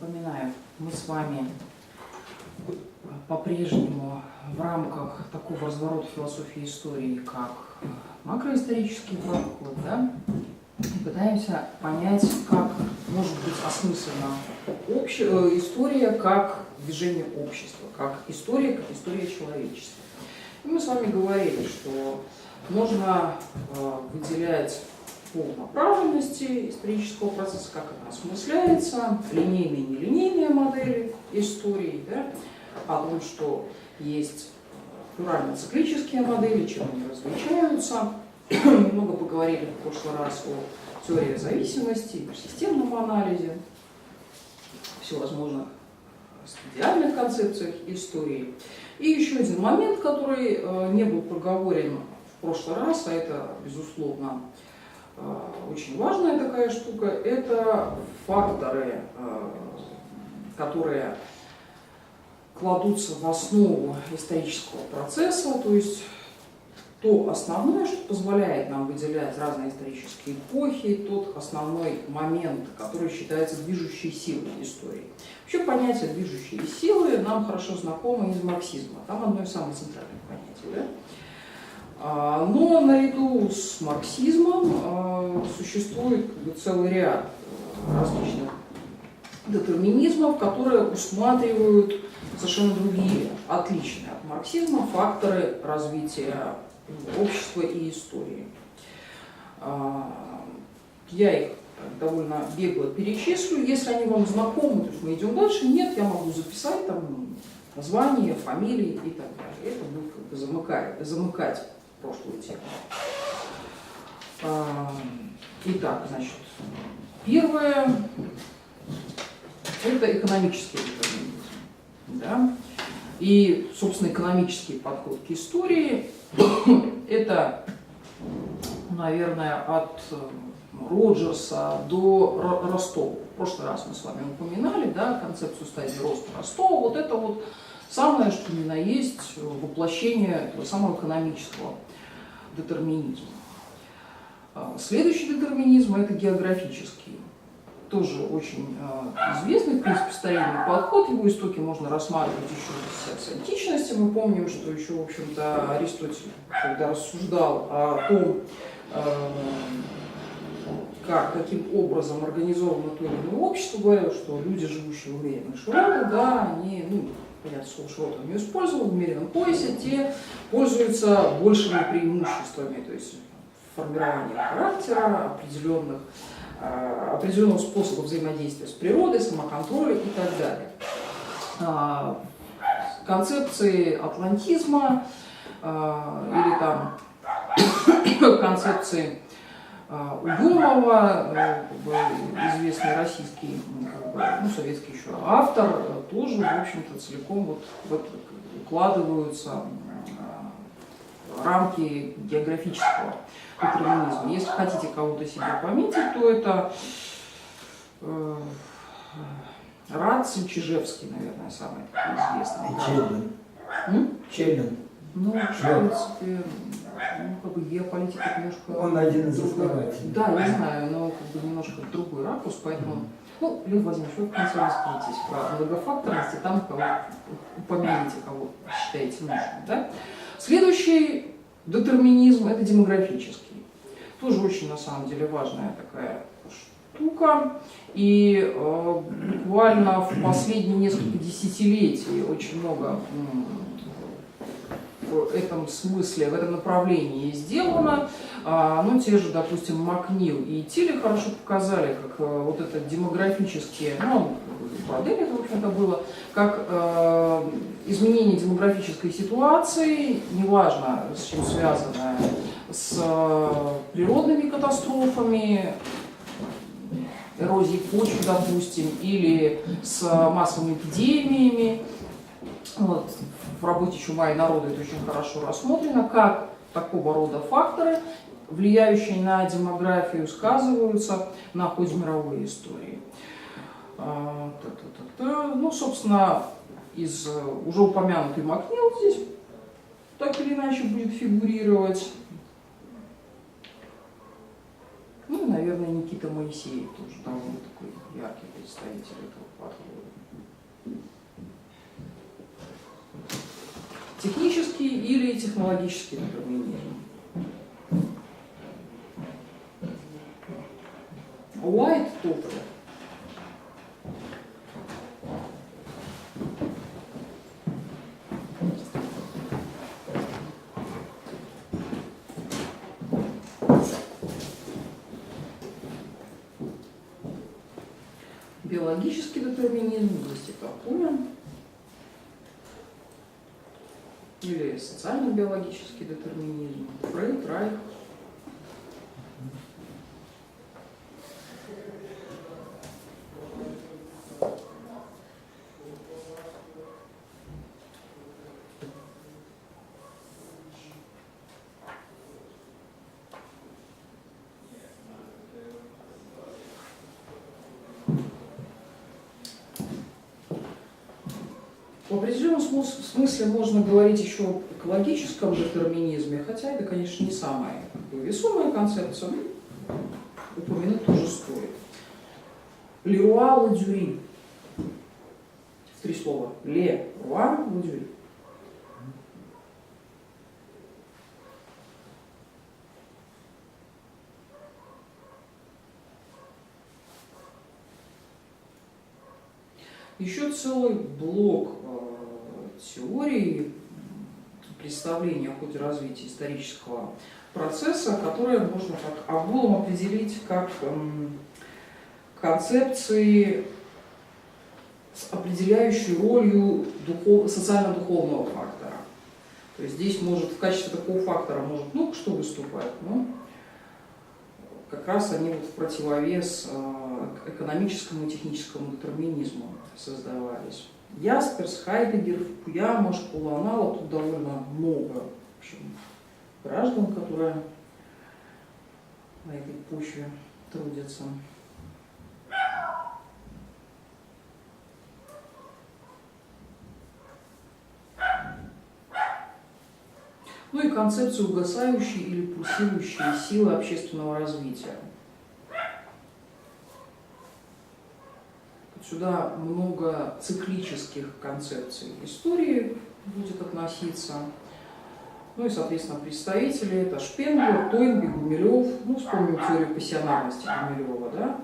Напоминаю, мы с вами по-прежнему в рамках такого разворота философии истории, как макроисторический подход, да, пытаемся понять, как может быть осмыслена история как движение общества, как история человечества. И мы с вами говорили, что можно выделять по направленности исторического процесса, как она осмысляется, линейные и нелинейные модели истории, да, о том, что есть плюрально-циклические модели, чем они различаются. Немного поговорили в прошлый раз о теории зависимости, о системном анализе, всевозможных стадиальных концепциях истории. И еще один момент, который не был проговорен в прошлый раз, а это, безусловно, очень важная такая штука, это факторы, которые кладутся в основу исторического процесса, то есть то основное, что позволяет нам выделять разные исторические эпохи, тот основной момент, который считается движущей силой истории. Вообще понятие движущей силы нам хорошо знакомо из марксизма, там одно из самых центральных понятий. Да? Но наряду с марксизмом существует целый ряд различных детерминизмов, которые усматривают совершенно другие, отличные от марксизма, факторы развития общества и истории. Я их довольно бегло перечислю. Если они вам знакомы, то есть мы идем дальше, нет, я могу записать там названия, фамилии и так далее. Это будет как бы замыкать прошлую тему. Итак, значит, первое – это экономический детерминизм. Да? И, собственно, экономический подход к истории – это, наверное, от Роджерса до Ростова. В прошлый раз мы с вами упоминали, да, концепцию стадии роста Ростова. Вот это вот самое, что ни на есть воплощение этого самого экономического детерминизма. Следующий детерминизм – это географический. Тоже очень известный, в принципе, старинный подход. Его истоки можно рассматривать еще с античности. Мы помним, что еще, в общем-то, Аристотель, когда рассуждал о том, каким образом организовано то или иное общество, говорил, что люди, живущие в умеренных широтах, да, они, понятно, слово широта не использовал, в умеренном поясе, те пользуются большими преимуществами, то есть формирование характера, определенного способа взаимодействия с природой, самоконтроля и так далее. Концепции атлантизма или там концепции Угрюмова, известный российский, советский еще автор, тоже, в общем-то, целиком вот укладываются рамки географического детерминизма. Если хотите кого-то себе пометить, то это Рацин, Чижевский, наверное, самый известный. Челлин. В принципе, геополитика немножко... Он один из основателей. Да, я знаю, но немножко другой ракурс, поэтому... Лев Владимирович, вы в конце раскрытесь про многофакторность, и там упомяните, кого считаете нужным. Да? Следующий детерминизм – это демографический. Тоже очень, на самом деле, важная такая штука. И буквально в последние несколько десятилетий очень много в этом смысле, в этом направлении сделано. Те же, допустим, Макнил и Тилли хорошо показали, как вот это демографические, модели, это, в общем-то, было, как изменение демографической ситуации, неважно, с чем связано, с природными катастрофами, эрозией почвы, допустим, или с массовыми эпидемиями. В работе «Чума и народы» это очень хорошо рассмотрено, как такого рода факторы, влияющие на демографию, сказываются на ходе мировой истории. Собственно, из уже упомянутый Макнил здесь так или иначе будет фигурировать. наверное, Никита Моисеев тоже довольно такой яркий представитель этого подхода. Технический или технологический детерминизм. Уайт тоже. Биологический детерминизм, есть и такое. Или социально-биологический детерминизм. Фрейд, Райх. В определенном смысле можно говорить еще об экологическом детерминизме, хотя это, конечно, не самая весомая концепция, но упомянуть тоже стоит. Леруа Ладюри. Три слова. Леруа Ладюри. Еще целый блок теорий, представления о ходе развития исторического процесса, которые можно так огулом определить как концепции с определяющей ролью социально-духовного фактора. То есть здесь может в качестве такого фактора может много что выступать, но как раз они вот в противовес экономическому и техническому детерминизму создавались. Ясперс, Хайдеггер, Фукуяма, школа Анала, тут довольно много в общем, граждан, которые на этой почве трудятся. Ну и концепцию угасающей или пульсирующей силы общественного развития. Сюда много циклических концепций истории будет относиться. Ну и, соответственно, представители это Шпенглер, Тойнби, Гумилев. Ну, вспомним теорию пассионарности Гумилева, да?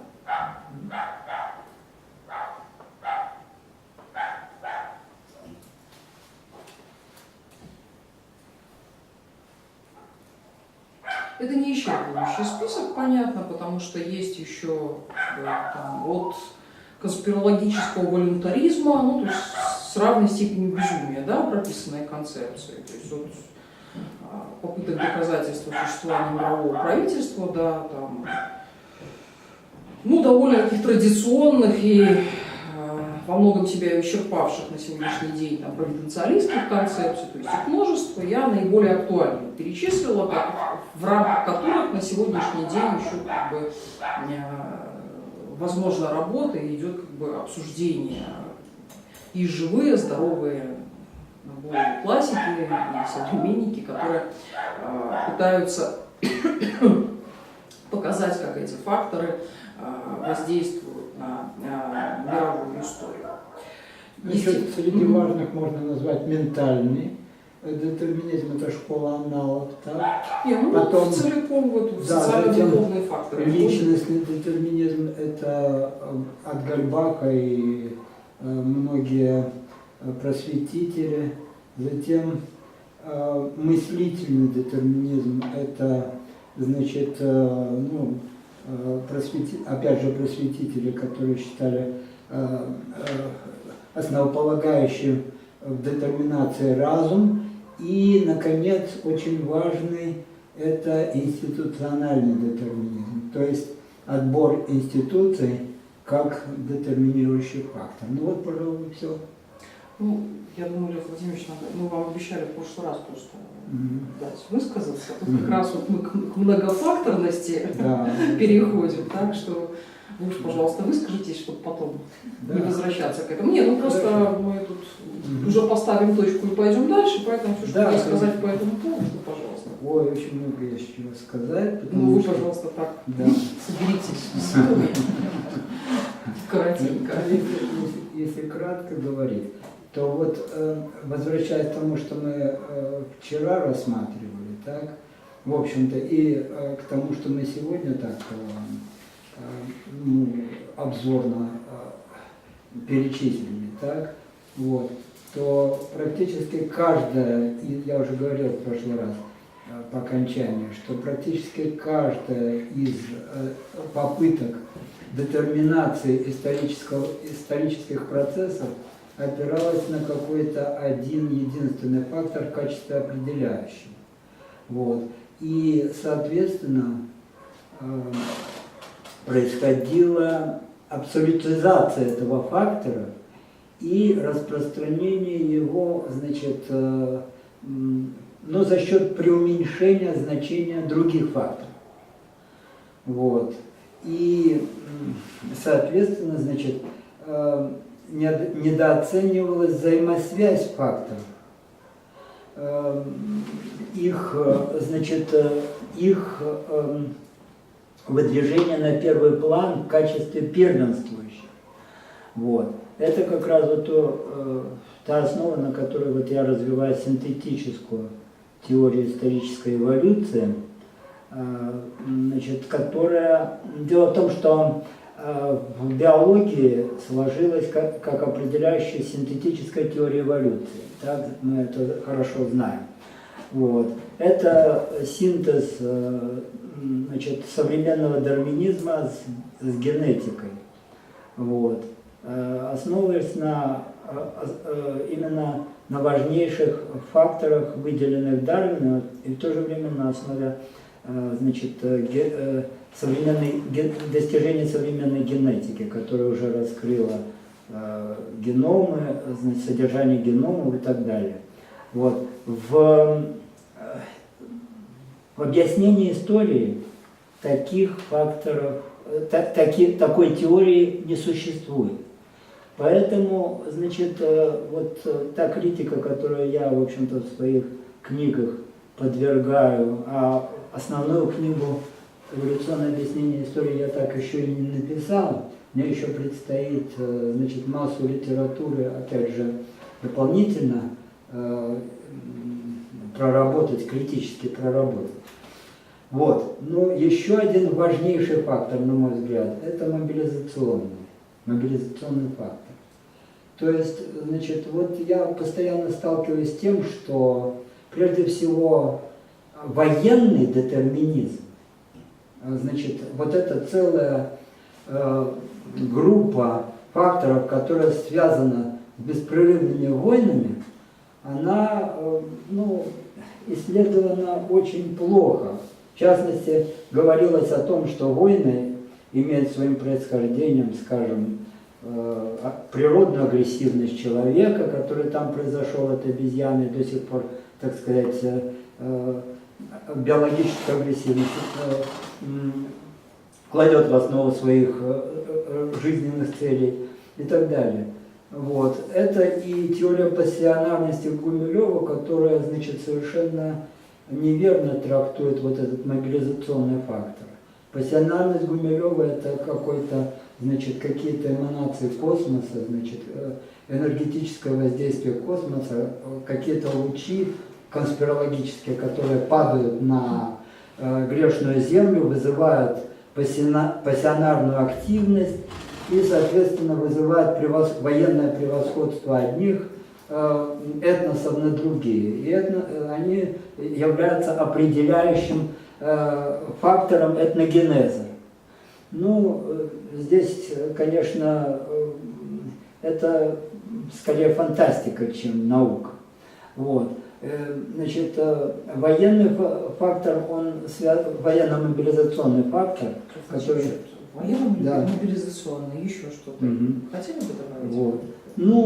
Это не исчерпывающий список, понятно, потому что есть еще там, от конспирологического волюнтаризма, ну, то есть с равной степенью безумия, да, прописанные концепции. То есть от попыток доказательства существования мирового правительства, да, там, ну, довольно таких традиционных и во многом себя исчерпавших на сегодняшний день там, провиденциалистских концепций, то есть их множество, я наиболее актуальные перечислила, в рамках которых на сегодняшний день еще как бы возможна работа и идет как бы обсуждение и живые, здоровые классики и современники, которые пытаются показать, как эти факторы воздействуют на мировую историю. Значит, среди важных можно назвать ментальный детерминизм, это школа аналог, да? Потом целиком вот социально-духовные факторы. Личностный детерминизм это от Гальбаха и многие просветители. Затем мыслительный детерминизм это значит, ну, опять же просветители, которые считали основополагающим в детерминации разум. И, наконец, очень важный это институциональный детерминизм, то есть отбор институций как детерминирующий фактор. Ну вот, пожалуй, все. Ну, я думаю, Лев Владимирович, мы вам обещали в прошлый раз просто дать высказаться. А тут как раз вот мы к многофакторности переходим, так что вы уж, пожалуйста, выскажитесь, чтобы потом не возвращаться к этому. Нет, ну просто мы тут уже поставим точку и пойдем дальше, поэтому все, что есть сказать по этому поводу, пожалуйста. Ой, очень много есть чего сказать. Ну, вы, что- пожалуйста, так Да. соберитесь. Коротенько. Если кратко говорить, то вот возвращаясь к тому, что мы вчера рассматривали, так, в общем-то, и к тому, что мы сегодня так ну, обзорно перечислили, так, вот, то практически каждая, и я уже говорил в прошлый раз по окончании, что практически каждая из попыток детерминации исторических процессов опиралась на какой-то один единственный фактор в качестве определяющего. Вот. И, соответственно, происходила абсолютизация этого фактора и распространение его, значит, но за счет преуменьшения значения других факторов. Вот. И, соответственно, значит, недооценивалась взаимосвязь факторов, их, значит, их выдвижение на первый план в качестве первенствующих. Вот. Это как раз вот та основа, на которой вот я развиваю синтетическую теорию исторической эволюции, значит, которая... Дело в том, что в биологии сложилась как определяющая синтетическая теория эволюции. Так? Мы это хорошо знаем. Вот. Это синтез, значит, современного дарвинизма с генетикой. Вот. Основываясь именно на важнейших факторах, выделенных Дарвином, и в то же время на основе, значит, достижений современной генетики, которая уже раскрыла геномы, значит, содержание геномов и так далее. Вот. В объяснении истории таких факторов, такой теории не существует. Поэтому, значит, вот та критика, которую я, в общем-то, в своих книгах подвергаю, а основную книгу «Эволюционное объяснение истории» я так еще и не написал, мне еще предстоит, значит, массу литературы, опять же, дополнительно проработать, критически проработать. Вот. Но еще один важнейший фактор, на мой взгляд, это мобилизационный фактор. То есть, значит, вот я постоянно сталкиваюсь с тем, что прежде всего военный детерминизм, значит, вот эта целая группа факторов, которая связана с беспрерывными войнами, она, ну, исследована очень плохо. В частности, говорилось о том, что войны имеют своим происхождением, скажем, природную агрессивность человека, который там произошел от обезьяны, до сих пор, так сказать, биологическая агрессивность кладет в основу своих жизненных целей и так далее. Вот. Это и теория пассионарности Гумилева, которая, значит, совершенно неверно трактует вот этот мобилизационный фактор. Пассионарность Гумилева – это какой-то, значит, какие-то эманации космоса, значит, энергетическое воздействие космоса, какие-то лучи конспирологические, которые падают на грешную землю, вызывают пассионарную активность и, соответственно, вызывают военное превосходство одних этносов на другие. И они являются определяющим фактором этногенеза. Ну, здесь, конечно, это скорее фантастика, чем наука. Вот. Значит, военный фактор, военно-мобилизационный фактор, который... Военно-мобилизационный, еще что-то. Хотели бы добавить? Вот. Ну,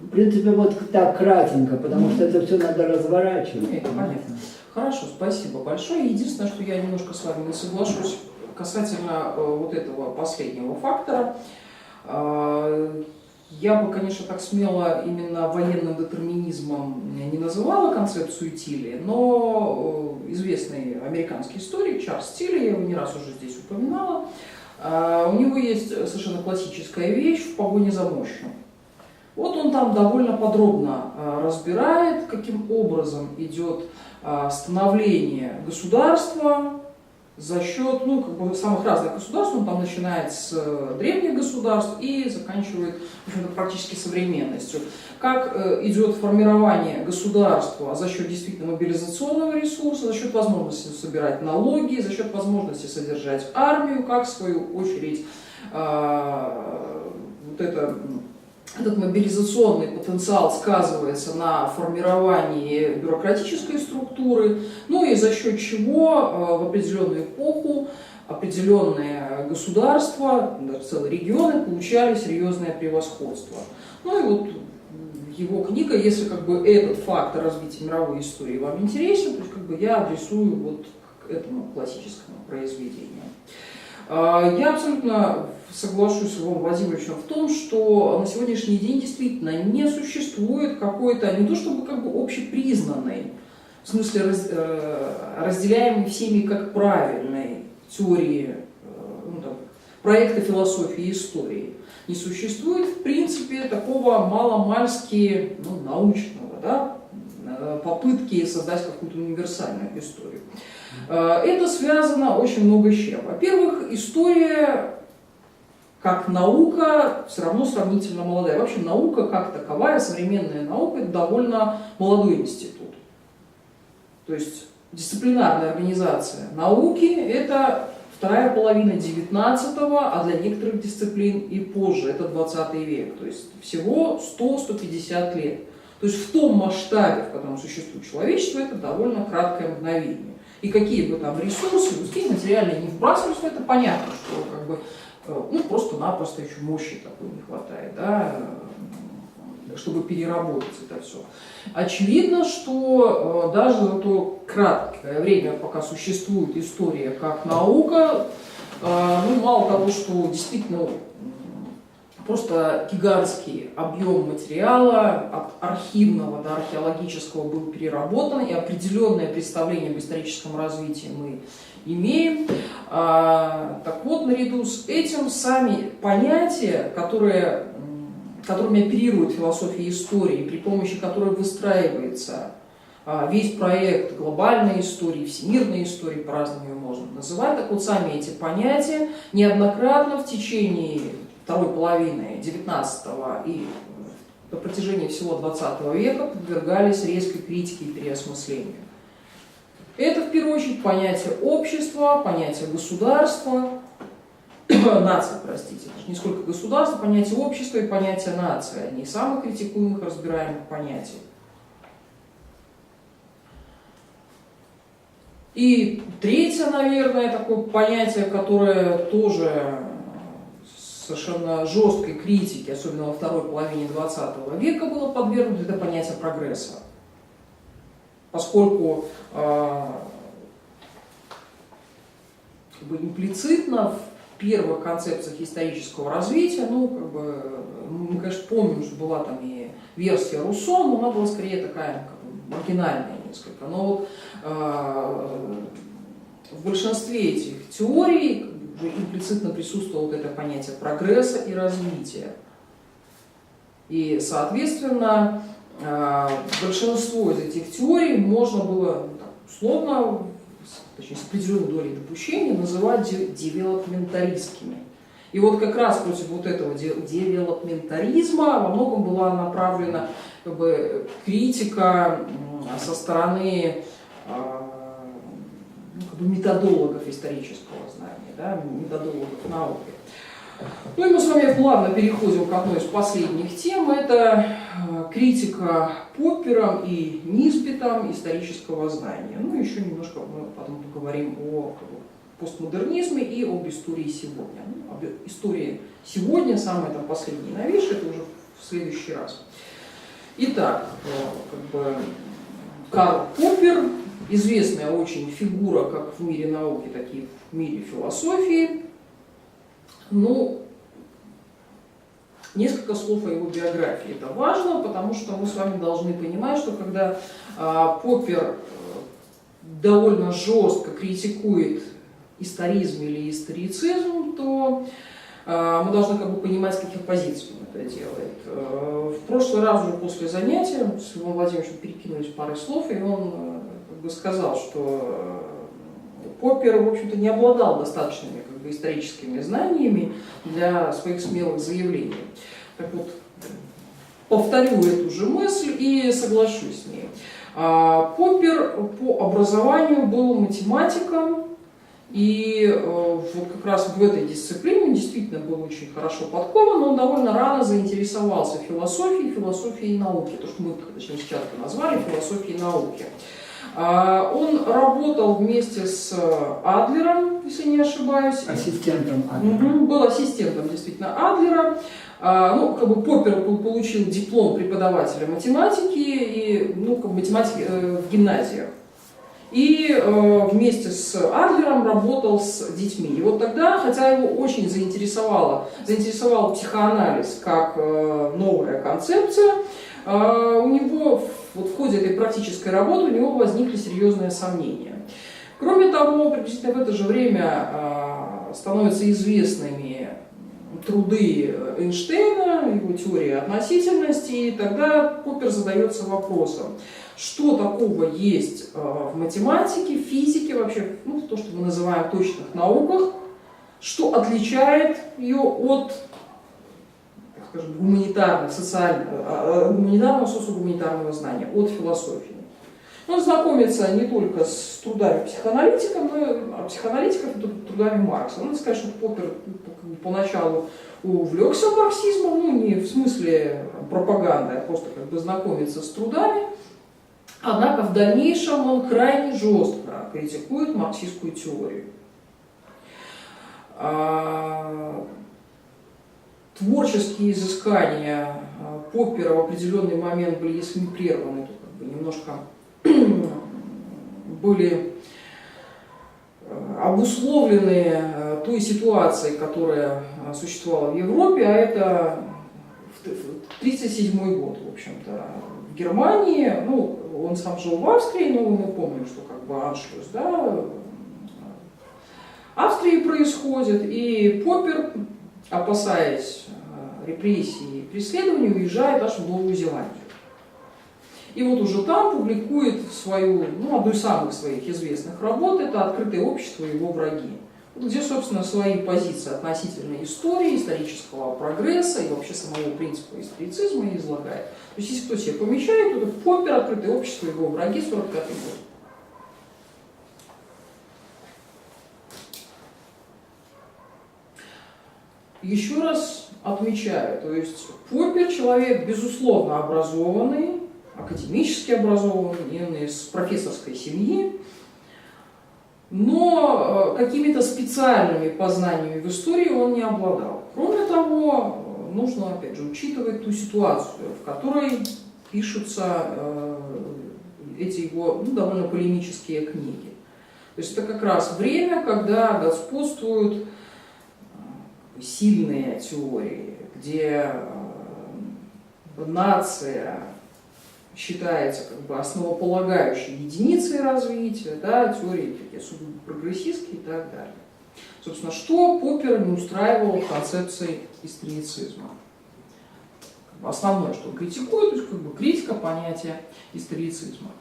в принципе, вот так кратенько, потому что это все надо разворачивать. Нет, понятно. Хорошо, спасибо большое. Единственное, что я немножко с вами не соглашусь касательно вот этого последнего фактора. Я бы, конечно, так смело именно военным детерминизмом не называла концепцию Тилли, но известный американский историк Чарльз Тилли, я его не раз уже здесь упоминала, у него есть совершенно классическая вещь «В погоне за мощью». Вот он там довольно подробно разбирает, каким образом идет становление государства за счет самых разных государств. Он там начинает с древних государств и заканчивает практически современностью. Как идет формирование государства за счет действительно мобилизационного ресурса, за счет возможности собирать налоги, за счет возможности содержать армию, как в свою очередь этот мобилизационный потенциал сказывается на формировании бюрократической структуры, ну и за счет чего в определенную эпоху определенные государства, даже целые регионы получали серьезное превосходство. Ну и вот его книга, если этот фактор развития мировой истории вам интересен, то есть я адресую вот к этому классическому произведению. Я абсолютно соглашусь с Львом Владимировичем в том, что на сегодняшний день действительно не существует какой-то, не то чтобы общепризнанной, в смысле разделяемой всеми как правильной теории, проекта философии и истории. Не существует, в принципе, такого маломальски научного, попытки создать какую-то универсальную историю. Это связано очень много с чем. Во-первых, история как наука все равно сравнительно молодая. Вообще наука как таковая, современная наука, это довольно молодой институт. То есть дисциплинарная организация науки – это вторая половина 19-го, а для некоторых дисциплин и позже, это 20 век. То есть всего 100-150 лет. То есть в том масштабе, в котором существует человечество, это довольно краткое мгновение. И какие бы там ресурсы, людские, материальные, не вбрасываются, это понятно, что просто-напросто еще мощи такой не хватает, чтобы переработать это все. Очевидно, что даже за то краткое время, пока существует история как наука, мало того, что действительно просто гигантский объем материала от архивного до археологического был переработан, и определенное представление об историческом развитии мы имеем. Так вот, наряду с этим сами понятия, которыми оперирует философия истории, при помощи которой выстраивается весь проект глобальной истории, всемирной истории, по-разному ее можно называть, так вот сами эти понятия неоднократно в течение второй половины XIX и на протяжении всего XX века подвергались резкой критике и переосмыслению. Это, в первую очередь, понятие общества, понятие государства, нации, простите, не сколько государства, понятие общества и понятие нации, одни из самых критикуемых, разбираемых понятий. И третье, наверное, такое понятие, которое тоже совершенно жесткой критики, особенно во второй половине XX века, было подвергнуто, это понятие прогресса. Поскольку имплицитно в первых концепциях исторического развития, мы, конечно, помним, что была там и версия Руссо, но она была скорее такая маргинальная несколько. Но вот в большинстве этих теорий имплицитно присутствовало вот это понятие прогресса и развития. И, соответственно, большинство из этих теорий можно было условно, точнее, с определенной долей допущения, называть девелопментаристскими. И вот как раз против вот этого девелопментаризма во многом была направлена критика со стороны методологов исторического знания, методологов науки. Ну и мы с вами плавно переходим к одной из последних тем. Это критика Поппером и Нисбетом исторического знания. Ну и еще немножко мы потом поговорим о постмодернизме и об истории сегодня. Об истории сегодня, самое последнее и новейшее, это уже в следующий раз. Итак, Карл Поппер, известная очень фигура как в мире науки, так и в мире философии. Несколько слов о его биографии. Это важно, потому что мы с вами должны понимать, что когда Поппер довольно жестко критикует историзм или историцизм, то мы должны как бы понимать, с каких позиций он это делает. В прошлый раз уже после занятия с Львом Владимировичем перекинулись парой слов, и он как бы сказал, что Поппер, в общем-то, не обладал достаточными как бы историческими знаниями для своих смелых заявлений. Так вот, повторю эту же мысль и соглашусь с ней. Поппер по образованию был математиком, и вот как раз в этой дисциплине он действительно был очень хорошо подкован, но он довольно рано заинтересовался философией науки, то, что мы, точнее, часто назвали философией науки. Он работал вместе с Адлером, если не ошибаюсь. Ассистентом Адлера. Был ассистентом, действительно, Адлера. Ну, как бы Поппер получил диплом преподавателя математики и, ну, как бы математики в гимназиях. И вместе с Адлером работал с детьми. И вот тогда, хотя его очень заинтересовал психоанализ как новая концепция, у него вот в ходе этой практической работы у него возникли серьезные сомнения. Кроме того, приблизительно в это же время становятся известными труды Эйнштейна, его теория относительности, и тогда Поппер задается вопросом, что такого есть в математике, физике, вообще, ну, то, что мы называем точных науках, что отличает ее от, так скажем, гуманитарного, социогуманитарного знания, от философии. Он знакомится не только с трудами психоаналитиков, но и трудами Маркса. Надо сказать, что Поппер поначалу увлекся марксизмом, ну не в смысле пропаганды, а просто как бы знакомиться с трудами. Однако в дальнейшем он крайне жестко критикует марксистскую теорию. Творческие изыскания Поппера в определенный момент были, если не прерваны, то как бы немножко были обусловлены той ситуацией, которая существовала в Европе, а это 1937 год, в общем-то, в Германии. Ну, он сам жил в Австрии, но мы помним, что как бы аншлюс, да, Австрии происходит, и Поппер, опасаясь репрессий и преследований, уезжает аж в Новую Зеландию. И вот уже там публикует свою, ну, одну из самых своих известных работ, это «Открытое общество и его враги», где, собственно, свои позиции относительно истории, исторического прогресса и вообще самого принципа историцизма излагает. То есть, если кто себе помещает, то это Поппер, «Открытое общество и его враги», 45-й год. Еще раз отмечаю, то есть Поппер человек, безусловно, образованный, академически образованный, из профессорской семьи, но какими-то специальными познаниями в истории он не обладал. Кроме того, нужно, опять же, учитывать ту ситуацию, в которой пишутся эти его, ну, довольно полемические книги. То есть это как раз время, когда господствуют сильные теории, где нация считается как бы основополагающей единицей развития, да, теории такие сугубо прогрессистские и так далее. Собственно, что Поппера не устраивало в концепции историцизма? Основное, что он критикует, то есть как бы критика понятия историцизма.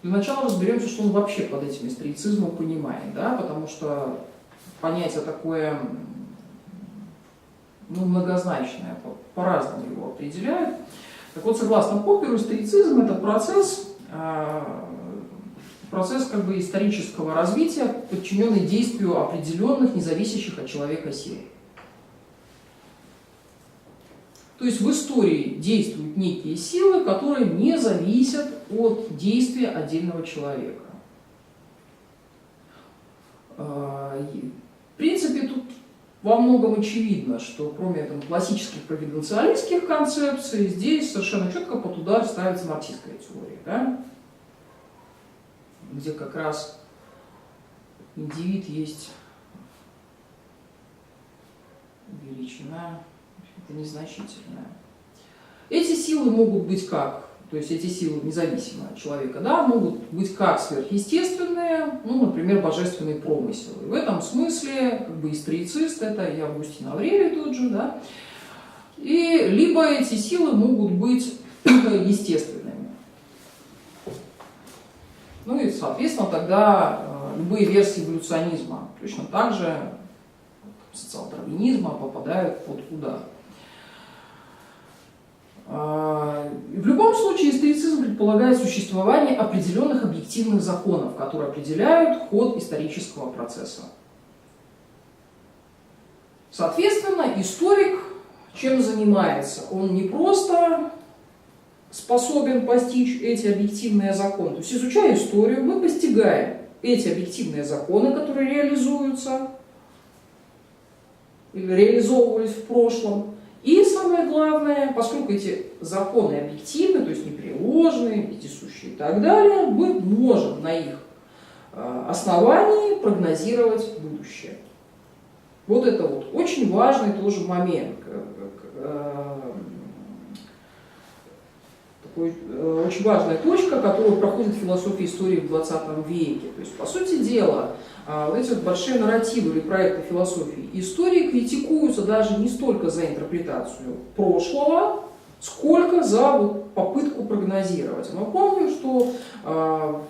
Для начала разберемся, что он вообще под этим историцизмом понимает, да, потому что понятие такое, ну, многозначное, по-разному его определяют. Так вот, согласно Попперу, историцизм – это процесс как бы исторического развития, подчиненный действию определенных, независящих от человека сил. То есть в истории действуют некие силы, которые не зависят от действия отдельного человека. В принципе, тут во многом очевидно, что кроме там, классических провиденциалистских концепций, здесь совершенно четко под удар ставится марксистская теория, да? Где как раз индивид есть величина это незначительное. Эти силы могут быть как, то есть эти силы независимо от человека, да, могут быть как сверхъестественные, ну, например, божественный промысел. И в этом смысле как бы историцист, это и Августин Аврелий тот же, да, и либо эти силы могут быть естественными. Ну и, соответственно, тогда любые версии эволюционизма точно так же социал-дарвинизма попадают под удар. В любом случае историцизм предполагает существование определенных объективных законов, которые определяют ход исторического процесса. Соответственно, историк чем занимается? Он не просто способен постичь эти объективные законы. То есть, изучая историю, мы постигаем эти объективные законы, которые реализуются или реализовывались в прошлом. И самое главное, поскольку эти законы объективны, то есть непреложные, вездесущие и так далее, мы можем на их основании прогнозировать будущее. Вот это вот очень важный тоже момент, очень важная точка, которую проходит философия истории в 20 веке. То есть, по сути дела, вот эти вот большие нарративы или проекты философии истории критикуются даже не столько за интерпретацию прошлого, сколько за вот попытку прогнозировать. Мы помним, что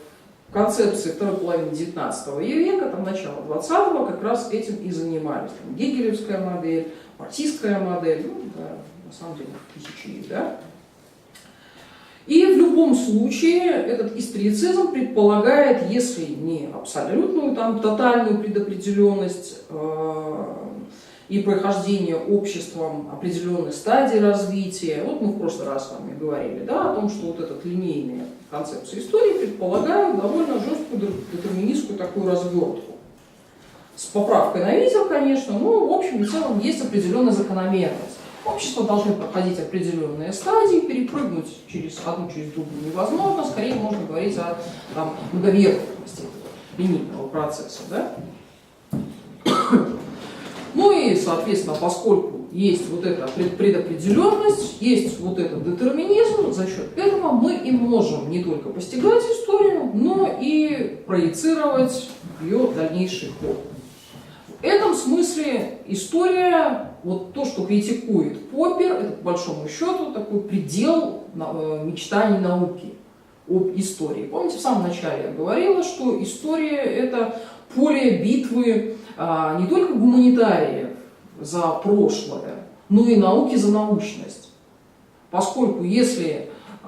концепции второй половины 19 века, там, начала 20-го как раз этим и занимались. Там, гегелевская модель, марксистская модель, ну, да, на самом деле тысячи их, да. И в любом случае этот историцизм предполагает, если не абсолютную, там, тотальную предопределенность и прохождение обществом определенной стадии развития. Вот мы в прошлый раз с вами говорили, да, о том, что вот этот линейные концепции истории предполагают довольно жесткую детерминистскую такую развертку. С поправкой на ветер, конечно, но в общем и целом есть определенная закономерность. Общество должно проходить определенные стадии, перепрыгнуть через одну, через другую невозможно, скорее можно говорить о многовекторности линейного процесса. Да? Ну и, соответственно, поскольку есть вот эта предопределенность, есть вот этот детерминизм, за счет этого мы и можем не только постигать историю, но и проецировать ее дальнейший ход. В этом смысле история, вот то, что критикует Поппер, это по большому счету такой предел мечтаний науки об истории. Помните, в самом начале я говорила, что история – это поле битвы не только гуманитариев за прошлое, но и науки за научность. Поскольку если, ну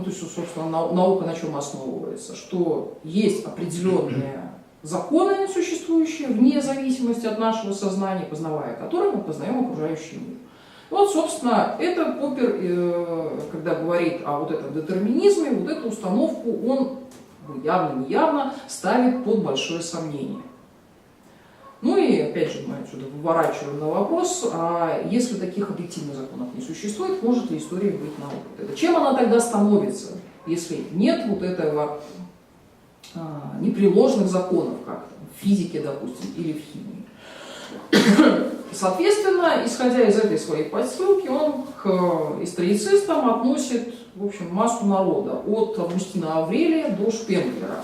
то есть, собственно, наука на чем основывается, что есть определенные законы, существующие вне зависимости от нашего сознания, познавая которые мы познаем окружающий мир. Вот, собственно, это Поппер, когда говорит о вот этом детерминизме, вот эту установку он явно-неявно ставит под большое сомнение. Ну и, опять же, мы отсюда выворачиваем на вопрос, а если таких объективных законов не существует, может ли история быть наукой? Чем она тогда становится, если нет вот этого непреложных законов, как в физике, допустим, или в химии? Соответственно, исходя из этой своей подстилки, он к историцистам относит, в общем, массу народа, от Августина Аврелия до Шпенглера.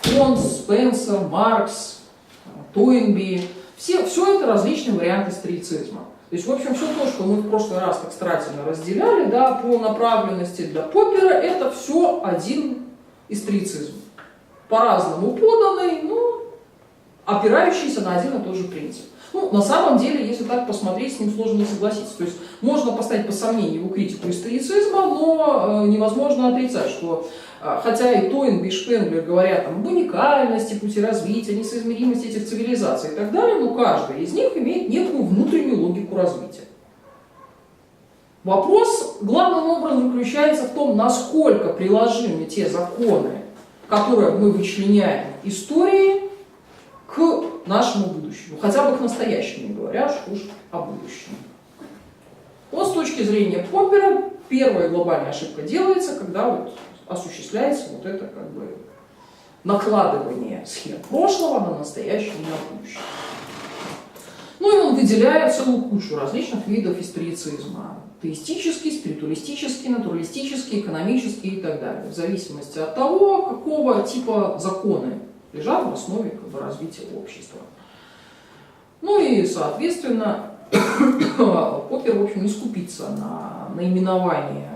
Конт, Спенсер, Маркс, Тойнби, все это различные варианты историцизма. То есть, в общем, все то, что мы в прошлый раз так старательно разделяли, да, по направленности для Поппера, это все один историцизм. По-разному поданный, но опирающийся на один и тот же принцип. Ну, на самом деле, если так посмотреть, с ним сложно не согласиться. То есть можно поставить под сомнение его критику историцизма, но невозможно отрицать, что хотя и Тойнби, и Шпенглер говорят там, об уникальности пути развития, несоизмеримости этих цивилизаций и так далее, но каждый из них имеет некую внутреннюю логику развития. Вопрос главным образом заключается в том, насколько приложимы те законы, которые мы вычленяем из истории, к нашему будущему, хотя бы к настоящему, не говоря уж о будущем. Вот с точки зрения Поппера первая глобальная ошибка делается, когда вот осуществляется вот это как бы накладывание схем прошлого на настоящее и на будущее. Ну и он выделяет целую кучу различных видов историцизма. Теистический, спиритуалистический, натуралистический, экономический и так далее. В зависимости от того, какого типа законы лежат в основе как бы, развития общества. Ну и, соответственно, Поппер, в общем, не скупится на наименование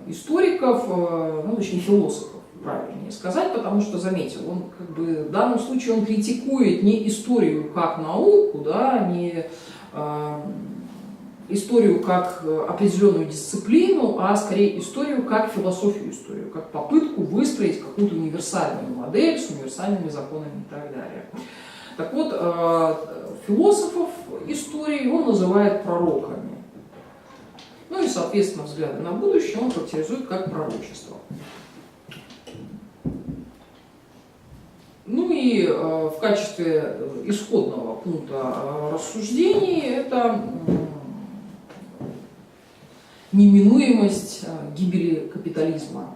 историков, ну, точнее, философов, правильнее сказать, потому что, заметьте, он как бы в данном случае он критикует не историю как науку, да, не историю как определенную дисциплину, а скорее историю как философию историю, как попытку выстроить какую-то универсальную модель с универсальными законами и так далее. Так вот, философов истории он называет пророками. Ну и, соответственно, взгляды на будущее он характеризует как пророчество. Ну и в качестве исходного пункта рассуждений это неминуемость гибели капитализма.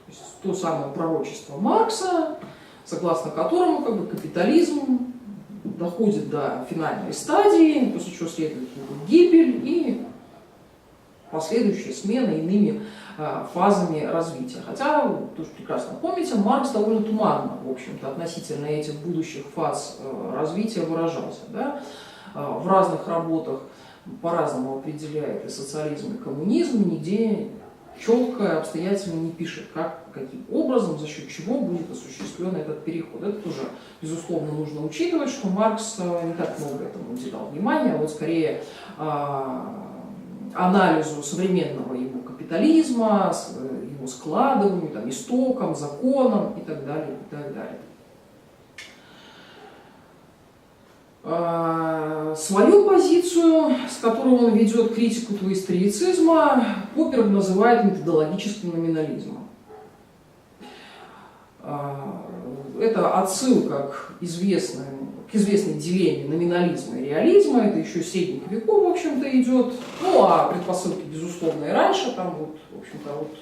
То есть то самое пророчество Маркса, согласно которому как бы, капитализм доходит до финальной стадии, после чего следует его гибель и последующая смена иными фазами развития. Хотя, тоже прекрасно помните, Маркс довольно туманно, в общем-то, относительно этих будущих фаз развития выражался. Да? В разных работах по-разному определяет и социализм, и коммунизм, нигде четко, обстоятельно не пишет, как, каким образом, за счет чего будет осуществлен этот переход. Это тоже, безусловно, нужно учитывать, что Маркс не так много этому уделял внимания, а вот скорее анализу современного его капитализма, его складыванию, там, истокам, законам и так далее, и так далее. Свою позицию, с которой он ведет критику твоисторицизма, Поппер называет методологическим номинализмом. Это отсылка к известной дилемме номинализма и реализма, это еще с средних веков, в общем-то, идет. Ну, а предпосылки, безусловно, и раньше, там, вот, в общем-то, от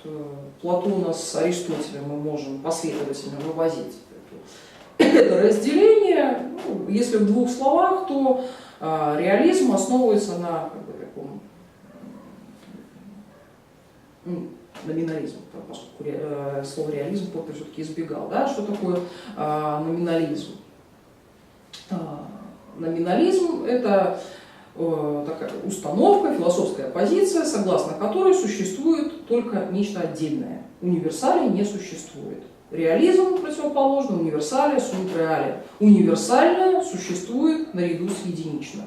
Платона с Аристотелем мы можем последовательно вывозить это разделение. Ну, если в двух словах, то реализм основывается на как бы, таком номинализм, поскольку слово реализм Поппер все-таки избегал. Да? Что такое номинализм? Номинализм – это такая установка, философская позиция, согласно которой существует только нечто отдельное. Универсалий не существует. Реализм противоположно, универсалия сумма реалия. Универсальное существует наряду с единичным.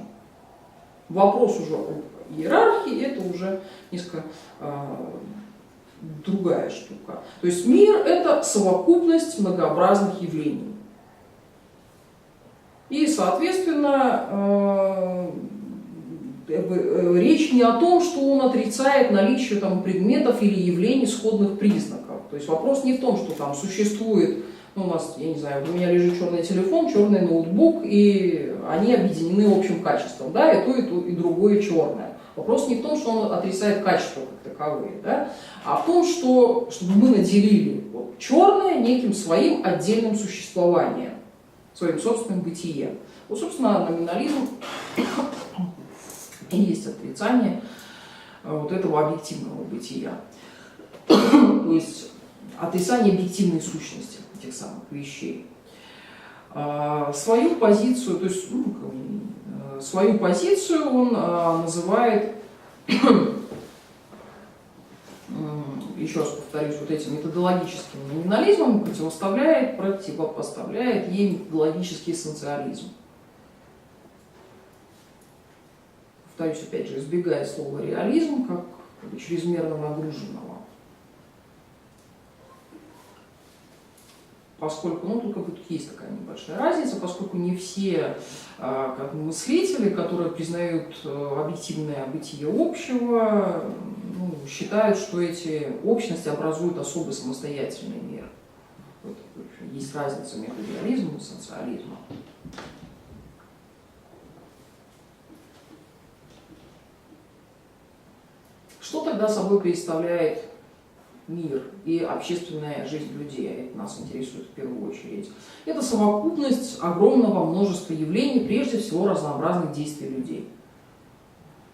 Вопрос уже об иерархии – это уже несколько другая штука. То есть мир – это совокупность многообразных явлений. И, соответственно, речь не о том, что он отрицает наличие там, предметов или явлений сходных признаков. То есть вопрос не в том, что там существует, ну, у нас, я не знаю, у меня лежит черный телефон, черный ноутбук, и они объединены общим качеством, да, и то, и другое черное. Вопрос не в том, что он отрицает качества как таковые, да, а в том, что, чтобы мы наделили вот, черное неким своим отдельным существованием, своим собственным бытием. Вот, собственно, номинализм и есть отрицание вот этого объективного бытия. То есть отрицание объективной сущности этих самых вещей. Свою позицию, то есть, свою позицию он называет, еще раз повторюсь, вот этим методологическим номинализмом противопоставляет ей методологический эссенциализм. Повторюсь, опять же, избегая слова реализм как чрезмерно нагруженного. Поскольку, ну, только тут есть такая небольшая разница, поскольку не все как мыслители, которые признают объективное бытие общего, ну, считают, что эти общности образуют особый самостоятельный мир. Вот, есть разница между реализмом и эссенциализмом. Что тогда собой представляет мир и общественная жизнь людей. Это нас интересует в первую очередь. Это совокупность огромного множества явлений, прежде всего разнообразных действий людей.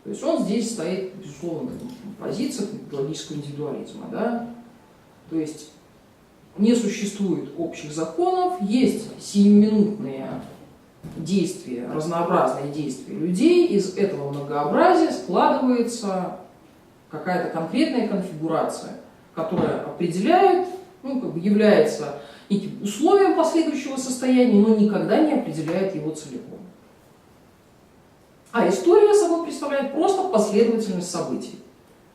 То есть он здесь стоит, безусловно, на позициях методологического индивидуализма. Да? То есть не существует общих законов, есть сиюминутные действия, разнообразные действия людей, из этого многообразия складывается какая-то конкретная конфигурация, которая определяет, ну, как бы является неким условием последующего состояния, но никогда не определяет его целиком. А история собой представляет просто последовательность событий.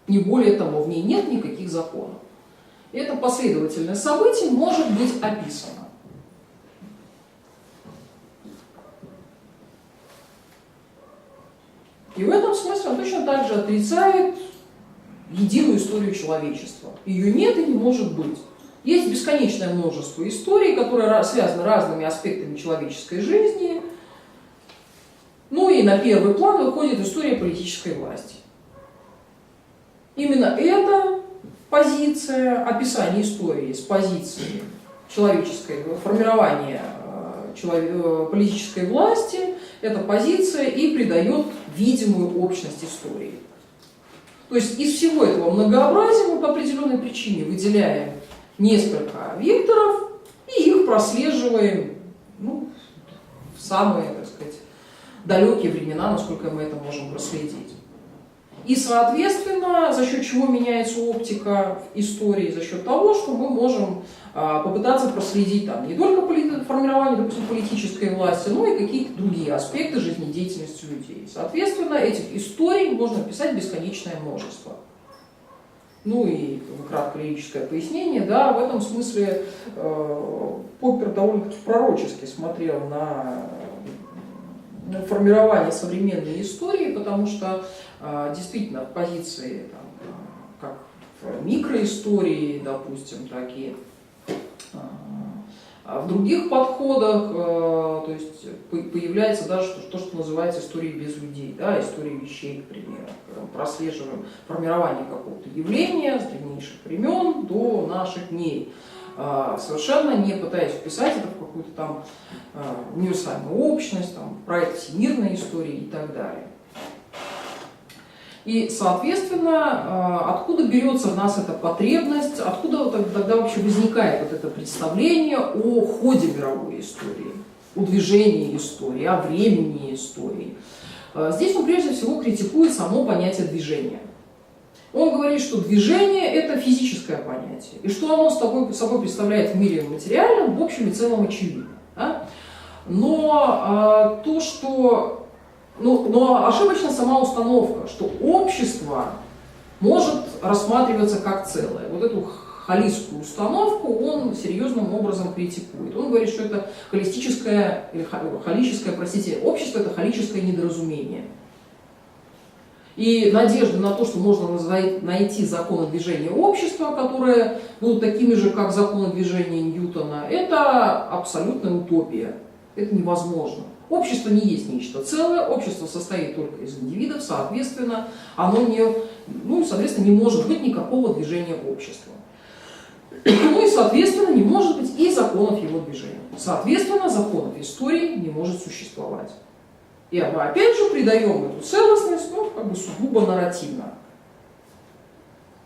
Не более того, в ней нет никаких законов. И эта последовательность событий может быть описана. И в этом смысле он точно так же отрицает единую историю человечества. Ее нет и не может быть. Есть бесконечное множество историй, которые связаны разными аспектами человеческой жизни. Ну и на первый план выходит история политической власти. Именно эта позиция, описание истории с позиции человеческой, формирования политической власти, эта позиция и придает видимую общность истории. То есть из всего этого многообразия мы по определенной причине выделяем несколько векторов и их прослеживаем, ну, в самые, так сказать, далекие времена, насколько мы это можем проследить. И, соответственно, за счет чего меняется оптика в истории? За счет того, что мы можем попытаться проследить там, не только формирование, допустим, политической власти, но и какие-то другие аспекты жизнедеятельности людей. Соответственно, этих историй можно писать бесконечное множество. Ну и краткое лирическое пояснение, да, в этом смысле Поппер довольно-таки пророчески смотрел на формирование современной истории, потому что действительно в позиции там, как в микроистории, допустим, так и в других подходах, то есть появляется даже то, что называется историей без людей, да, историей вещей, к примеру. Прослеживаем формирование какого-то явления с древнейших времен до наших дней, совершенно не пытаясь вписать это в какую-то там универсальную общность, там, проект всемирной истории и так далее. И, соответственно, откуда берется в нас эта потребность, откуда тогда вообще возникает вот это представление о ходе мировой истории, о движении истории, о времени истории. Здесь он прежде всего критикует само понятие движения. Он говорит, что движение – это физическое понятие, и что оно собой представляет в мире материальном, в общем и целом очевидно. Да? Но то, что... Но ошибочна сама установка, что общество может рассматриваться как целое. Вот эту холистскую установку он серьезным образом критикует. Он говорит, что это холистическое, общество – это холическое недоразумение. И надежда на то, что можно найти законы движения общества, которые будут такими же, как законы движения Ньютона, это абсолютная утопия. Это невозможно. Общество не есть нечто целое, общество состоит только из индивидов, соответственно, оно не может быть никакого движения общества. Ну и, соответственно, не может быть и законов его движения. Соответственно, законов истории не может существовать. И мы опять же придаем эту целостность, сугубо нарративно.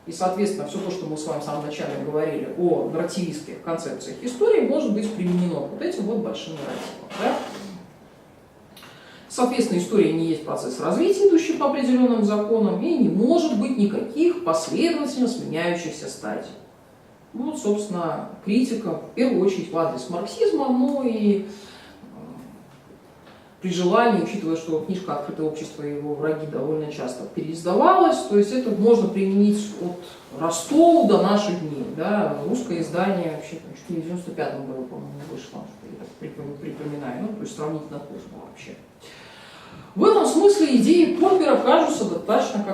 И, соответственно, все то, что мы с вами в самом начале говорили о нарративистских концепциях истории, может быть применено к вот этим вот большим нарративам. Да? Соответственно, история не есть процесс развития, идущий по определенным законам, и не может быть никаких последовательно сменяющихся стадий. Вот, собственно, критика, в первую очередь, в адрес марксизма, но и при желании, учитывая, что книжка «Открытое общество» и его враги довольно часто переиздавалась, то есть это можно применить от Ростоу до наших дней. Да? Русское издание вообще чуть не в 95-м году, по-моему, вышло, я припоминаю, то есть сравнительно поздно вообще. В этом смысле идеи Поппера кажутся достаточно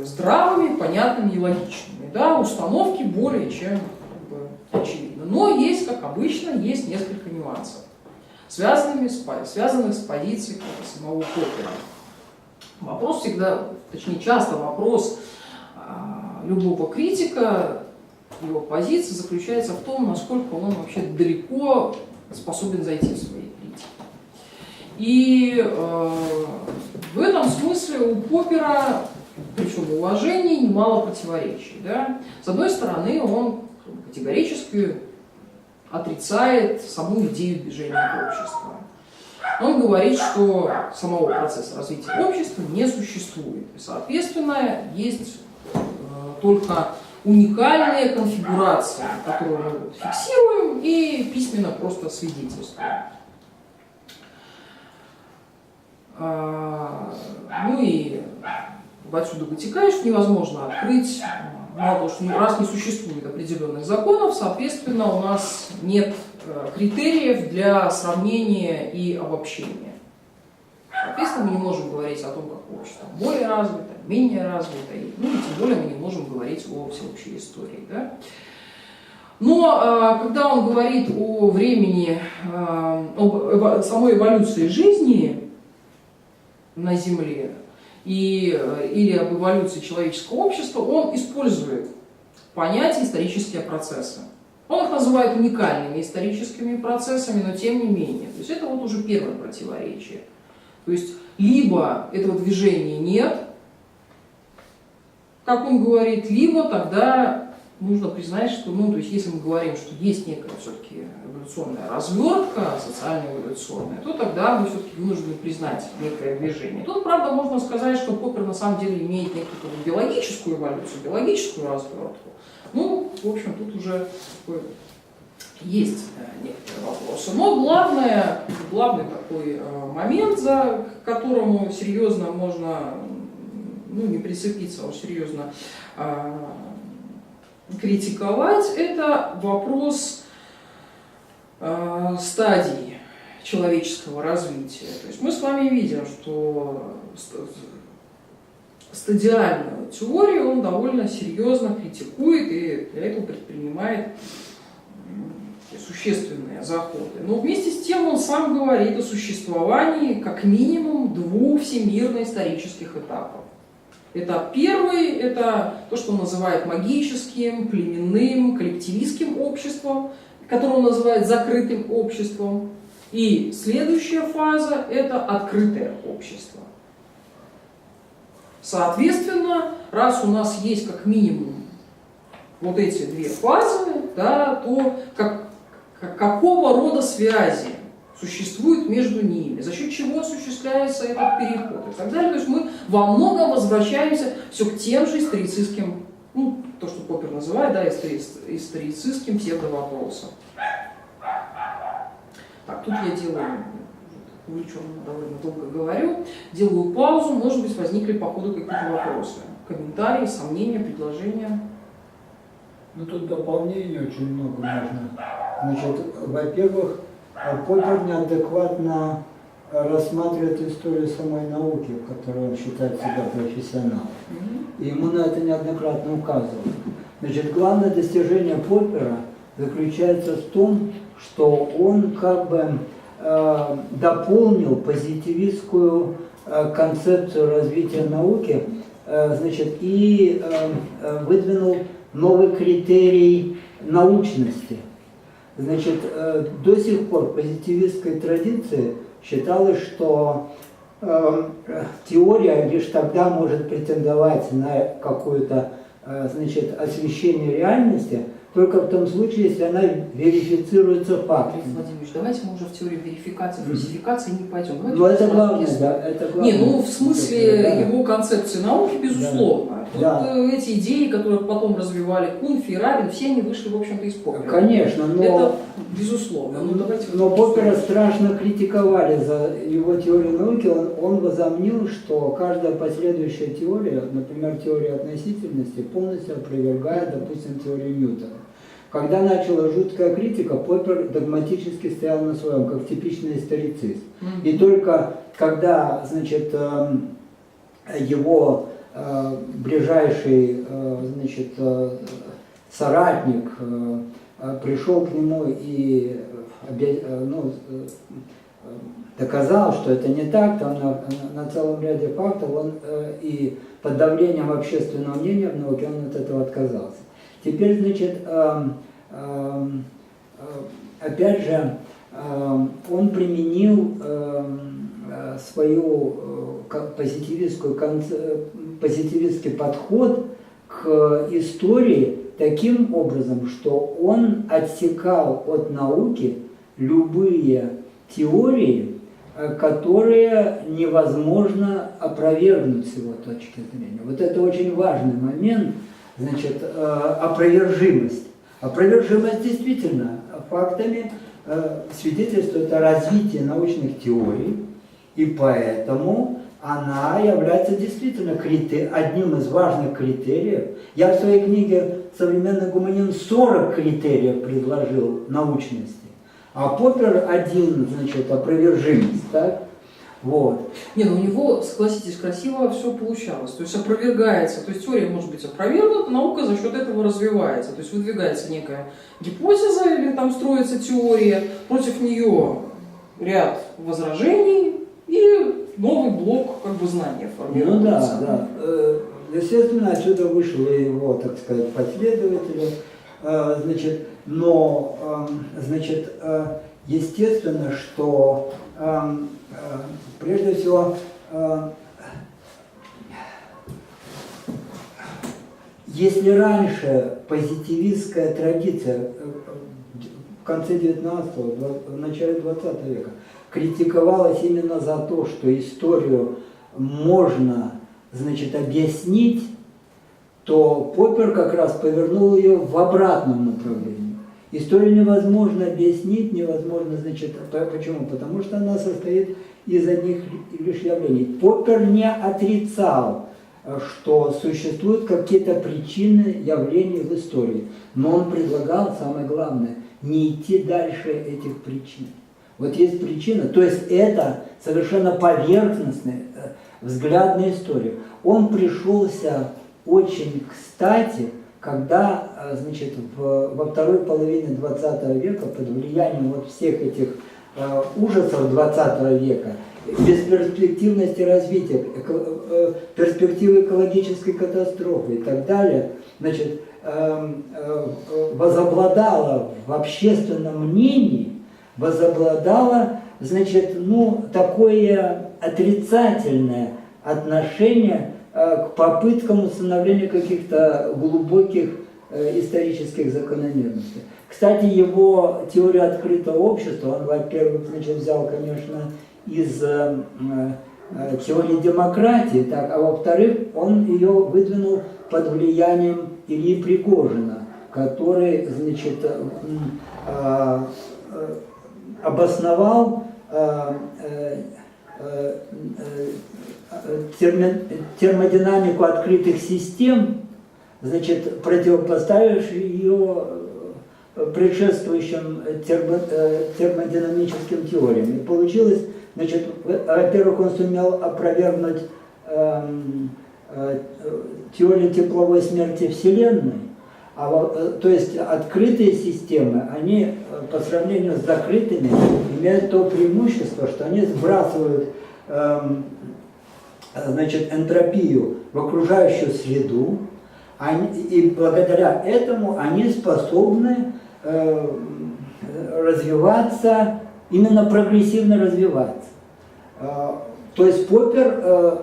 здравыми, понятными и логичными. Да? Установки более чем очевидны. Но есть, как обычно, есть несколько нюансов, связанных с позицией самого Поппера. Вопрос всегда, точнее часто вопрос любого критика его позиция заключается в том, насколько он вообще далеко способен зайти в своей критике. И в этом смысле у Поппера, причем в уважении, немало противоречий. Да? С одной стороны, он категорически отрицает саму идею движения общества. Он говорит, что самого процесса развития общества не существует. И, соответственно, есть только уникальные конфигурации, которые мы фиксируем и письменно просто свидетельствуем. Ну и отсюда вытекает, что невозможно открыть, мало того, что раз не существует определенных законов, соответственно, у нас нет критериев для сравнения и обобщения. Соответственно, мы не можем говорить о том, как общество более развито, менее развито, ну и тем более мы не можем говорить о всеобщей истории. Да? Но когда он говорит о времени, о самой эволюции жизни на Земле или об эволюции человеческого общества, он использует понятие исторические процессы. Он их называет уникальными историческими процессами, но тем не менее. То есть это вот уже первое противоречие. То есть либо этого движения нет, как он говорит, либо тогда нужно признать, что, ну, то есть если мы говорим, что есть некая все-таки эволюционная развертка, социально-эволюционная, то тогда мы все-таки вынуждены признать некое движение. Тут, правда, можно сказать, что Поппер на самом деле имеет некую биологическую эволюцию, биологическую развертку. Ну, в общем, тут уже есть некоторые вопросы. Но главный такой момент, за которому серьезно можно, ну, не прицепиться, а серьезно критиковать, это вопрос стадий человеческого развития. То есть мы с вами видим, что стадиальную теорию он довольно серьезно критикует и для этого предпринимает существенные заходы. Но вместе с тем он сам говорит о существовании как минимум двух всемирно-исторических этапов. Этап первый – это то, что он называет магическим, племенным, коллективистским обществом, которое он называет закрытым обществом. И следующая фаза – это открытое общество. Соответственно, раз у нас есть как минимум вот эти две фазы, да, то какого рода связи существует между ними, за счет чего осуществляется этот переход и так далее. То есть мы во многом возвращаемся все к тем же историцистским, ну, то, что Поппер называет, да, историцистским псевдовопросам. Так, тут я делаю, увлеченно довольно долго говорю, делаю паузу, может быть, возникли по ходу какие-то вопросы, комментарии, сомнения, предложения. Ну, тут дополнений очень много можно. Значит, во-первых, Поппер неадекватно рассматривает историю самой науки, в которой он считает себя профессионалом. И ему на это неоднократно указывают. Значит, главное достижение Поппера заключается в том, что он как бы дополнил позитивистскую концепцию развития науки, значит, и выдвинул новый критерий научности. Значит, до сих пор в позитивистской традиции считалось, что теория лишь тогда может претендовать на какое-то, значит, освещение реальности, только в том случае, если она верифицируется фактами. Владимирович, давайте мы уже в теорию верификации, фальсификации не пойдем. Ну, это главное, да. Это главное. Не, ну, в смысле его концепции науки, безусловно. Да. Тут эти идеи, которые потом развивали Кунф и Рабин, все они вышли, в общем-то, из Поппера. Конечно, но... Это безусловно. Ну, давайте но Поппера страшно критиковали за его теорию науки. Он возомнил, что каждая последующая теория, например, теория относительности, полностью опровергает, допустим, теорию Ньютона. Когда начала жуткая критика, Поппер догматически стоял на своем, как типичный историцизм. И только когда, значит, его ближайший, значит, соратник пришел к нему и доказал, что это не так, там на целом ряде фактов, он и под давлением общественного мнения в науке он от этого отказался. Теперь, значит, опять же, он применил свою позитивистский подход к истории таким образом, что он отсекал от науки любые теории, которые невозможно опровергнуть с его точки зрения. Вот это очень важный момент, значит, опровержимость. Опровержимость действительно фактами свидетельствует о развитии научных теорий, и поэтому она является действительно одним из важных критериев. Я в своей книге «Современный гуманизм» 40 критериев предложил научности, а Поппер один, значит, опровержимость, так? Вот. Не, ну у него, согласитесь, красиво все получалось. То есть опровергается, то есть теория может быть опровергнута, наука за счет этого развивается. То есть выдвигается некая гипотеза или там строится теория, против нее ряд возражений и новый блок как бы знания формируется. Ну да, да. Естественно, отсюда вышли его, так сказать, последователи. Значит, но, значит, естественно, что прежде всего если раньше позитивистская традиция в конце 19-го, в начале 20 века критиковалась именно за то, что историю можно, значит, объяснить, то Поппер как раз повернул ее в обратном направлении. Историю невозможно объяснить, невозможно, значит, почему? Потому что она состоит из одних лишь явлений. Поппер не отрицал, что существуют какие-то причины явлений в истории, но он предлагал, самое главное, не идти дальше этих причин. Вот есть причина, то есть это совершенно поверхностный взгляд на историю. Он пришелся очень кстати, когда, значит, во второй половине 20 века под влиянием вот всех этих ужасов 20 века, бесперспективности развития, перспективы экологической катастрофы и так далее, значит, возобладало в общественном мнении, возобладало, значит, ну, такое отрицательное отношение к попыткам установления каких-то глубоких исторических закономерностей. Кстати, его теорию открытого общества, он, во-первых, значит, взял, конечно, из теории демократии, так, а во-вторых, он ее выдвинул под влиянием Ильи Пригожина, который, значит, обосновал термодинамику открытых систем, значит, противопоставив ее предшествующим термодинамическим теориям. И получилось, значит, во-первых, он сумел опровергнуть теорию тепловой смерти Вселенной, то есть открытые системы, они по сравнению с закрытыми имеют то преимущество, что они сбрасывают, значит, энтропию в окружающую среду, и благодаря этому они способны развиваться, именно прогрессивно развиваться. То есть Поппер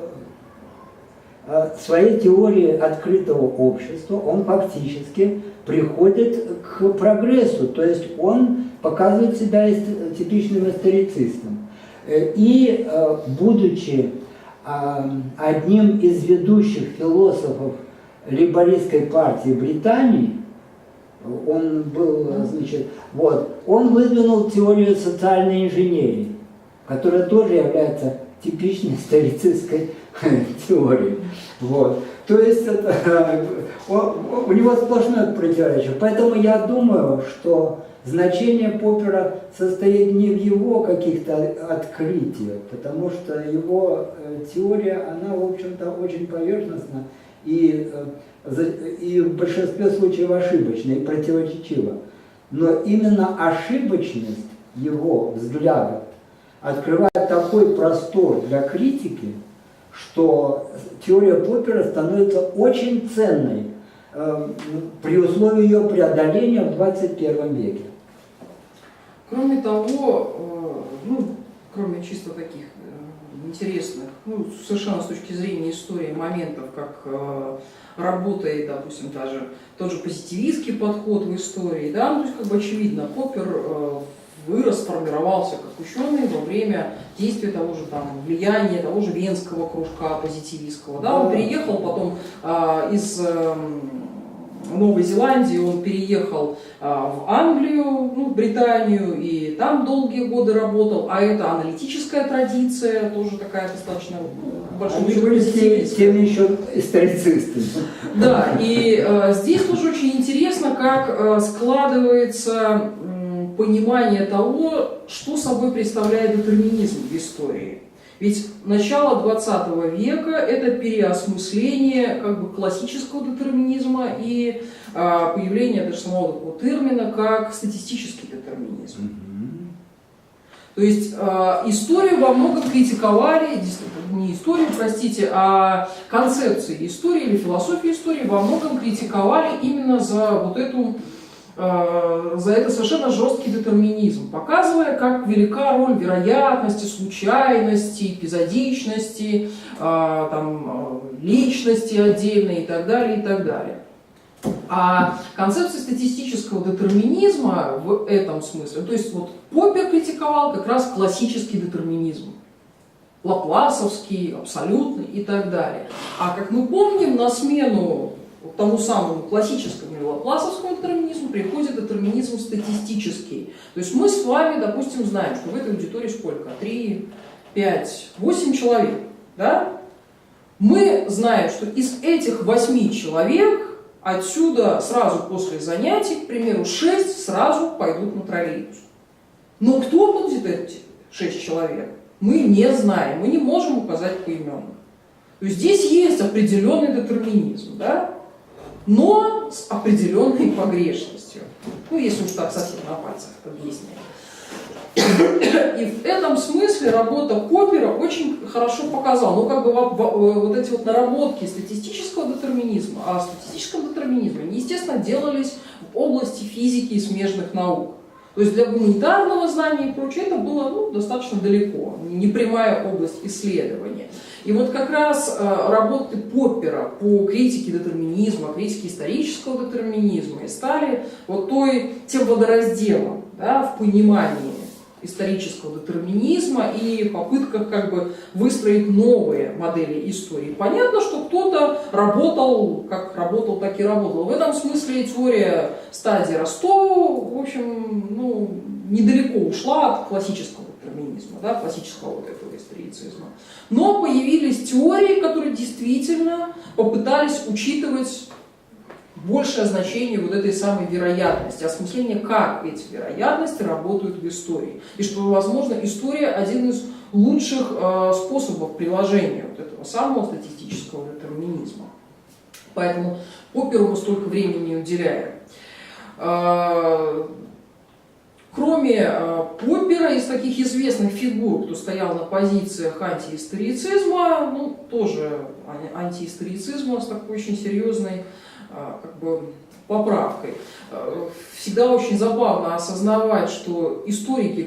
своей теории открытого общества, он фактически приходит к прогрессу, то есть он показывает себя типичным историцистом. И будучи одним из ведущих философов лейбористской партии Британии, он был, значит, вот, он выдвинул теорию социальной инженерии, которая тоже является типичной историцистской теорией. Вот. То есть это, у него сплошное противоречие. Поэтому я думаю, что значение Поппера состоит не в его каких-то открытиях, потому что его теория, она, в общем-то, очень поверхностна и в большинстве случаев ошибочна и противоречива. Но именно ошибочность его взглядов открывает такой простор для критики, что теория Поппера становится очень ценной при условии ее преодоления в 21 веке. Кроме того, ну, кроме чисто таких интересных, ну, совершенно с точки зрения истории моментов, как работает, допустим, даже тот же позитивистский подход в истории, да, ну, то есть, как бы очевидно, Поппер вырос, сформировался как ученый во время действия того же там влияния, того же венского кружка позитивистского, да, он переехал потом из Новой Зеландии, он переехал в Англию, ну, в Британию, и там долгие годы работал, а это аналитическая традиция, тоже такая достаточно большая. Они были теми еще историцистами. Да, и здесь тоже очень интересно, как складывается понимание того, что собой представляет детерминизм в истории. Ведь начало 20 века – это переосмысление как бы классического детерминизма и появление даже самого такого термина, как статистический детерминизм. То есть историю во многом критиковали, не историю, простите, а концепции истории или философию истории во многом критиковали именно за вот эту за это совершенно жесткий детерминизм, показывая, как велика роль вероятности, случайности, эпизодичности, там, личности отдельной и так далее, и так далее. А концепция статистического детерминизма в этом смысле, то есть вот Поппер критиковал как раз классический детерминизм, лапласовский, абсолютный и так далее. А как мы помним, на смену тому самому классическому или лапласовскому детерминизму приходит детерминизм статистический. То есть мы с вами, допустим, знаем, что в этой аудитории сколько? 3, 5, 8 человек. Да? Мы знаем, что из этих 8 человек отсюда сразу после занятий, к примеру, 6 сразу пойдут на троллейбус. Но кто будет эти 6 человек? Мы не знаем, мы не можем указать поименно. То есть здесь есть определенный детерминизм, да? Но с определенной погрешностью. Ну, если уж так совсем на пальцах объяснять. И в этом смысле работа Поппера очень хорошо показала, ну, как бы вот эти вот наработки статистического детерминизма, а статистическом детерминизме, они, естественно, делались в области физики и смежных наук. То есть для гуманитарного знания и прочее это было, ну, достаточно далеко, не прямая область исследования. И вот как раз работы Поппера по критике детерминизма, критике исторического детерминизма и стали вот тем водоразделом, да, в понимании исторического детерминизма и попытках как бы выстроить новые модели истории. Понятно, что кто-то работал, как работал, так и работал. В этом смысле теория стадии Ростова, в общем, ну, недалеко ушла от классического детерминизма, да, классического вот этого историцизма. Но появились теории, которые действительно попытались учитывать большее значение вот этой самой вероятности, осмысление, как эти вероятности работают в истории. И что, возможно, история один из лучших способов приложения вот этого самого статистического детерминизма. Поэтому Попперу мы столько времени не уделяем. Кроме Поппера, из таких известных фигур, кто стоял на позициях антиисторицизма, ну, тоже антиисторицизма с такой очень серьезной как бы поправкой. Всегда очень забавно осознавать, что историки,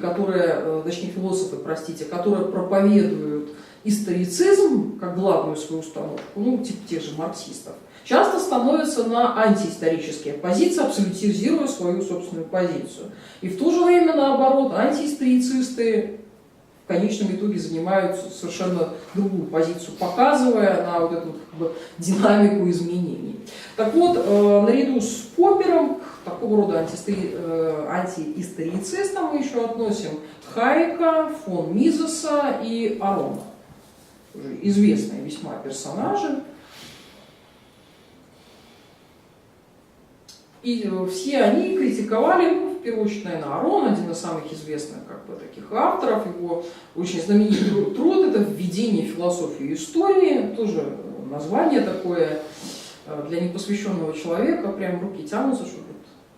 точнее философы, простите, которые проповедуют историцизм как главную свою установку, ну, типа тех же марксистов, часто становятся на антиисторические позиции, абсолютизируя свою собственную позицию. И в то же время, наоборот, антиисторицисты в конечном итоге занимают совершенно другую позицию, показывая на вот эту как бы динамику изменений. Так вот, наряду с Поппером к такого рода антиисторицистам мы еще относим Хайека, фон Мизеса и Арона. Известные весьма персонажи. И все они критиковали, ну, в первую очередь, наверное, Арон, один из самых известных как бы, таких авторов, его очень знаменитый труд – это «Введение в философию истории», тоже название такое для непосвященного человека, прям руки тянутся, чтобы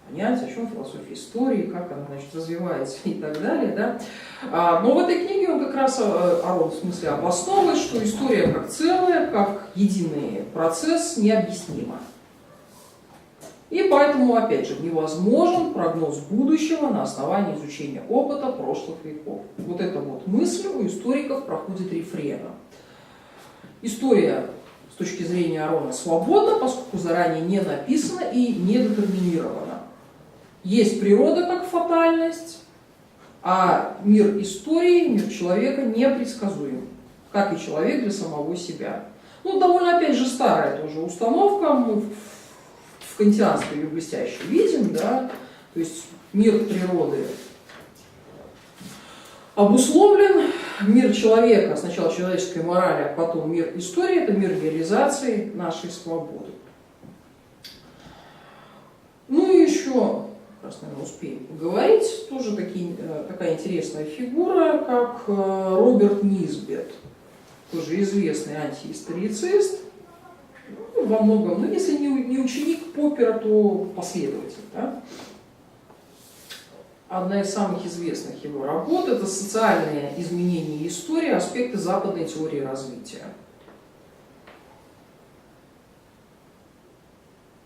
понять, о чем философия истории, как она, значит, развивается и так далее. Да? Но в этой книге он как раз, Арон, в смысле, обосновывает, что история как целая, как единый процесс необъяснима. И поэтому, опять же, невозможен прогноз будущего на основании изучения опыта прошлых веков. Вот эта вот мысль у историков проходит рефреном. История с точки зрения Арона свободна, поскольку заранее не написана и не детерминирована. Есть природа как фатальность, а мир истории, мир человека непредсказуем, как и человек для самого себя. Ну, довольно, опять же, старая тоже установка, мы в кантианстве ее блестяще видим, да, то есть мир природы обусловлен, мир человека, сначала человеческой морали, а потом мир истории, это мир реализации нашей свободы. Ну и еще, раз, наверное, успеем поговорить, тоже такая интересная фигура, как Роберт Нисбет, тоже известный антиисторицист, ну, во многом, ну, если не ученик Поппера, то последователь. Да? Одна из самых известных его работ – это «Социальные изменения истории. Аспекты западной теории развития».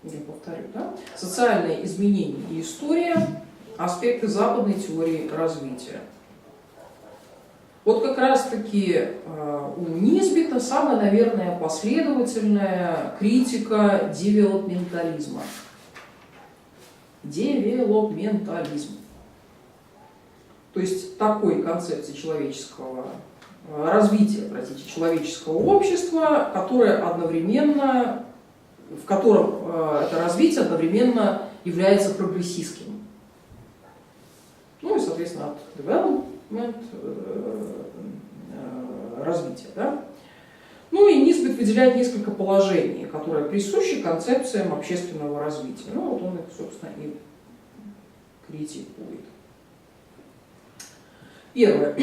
Я повторю, да? «Социальные изменения и история. Аспекты западной теории развития». Вот как раз-таки у Нисбета самая, наверное, последовательная критика девелопментализма. Девелопментализм. То есть такой концепции человеческого развития, простите, человеческого общества, которое одновременно, в котором это развитие одновременно является прогрессистским. Ну и, соответственно, от development развития. Да? Ну и Нисбет выделяет несколько положений, которые присущи концепциям общественного развития. Ну вот он их, собственно, и критикует. Первое.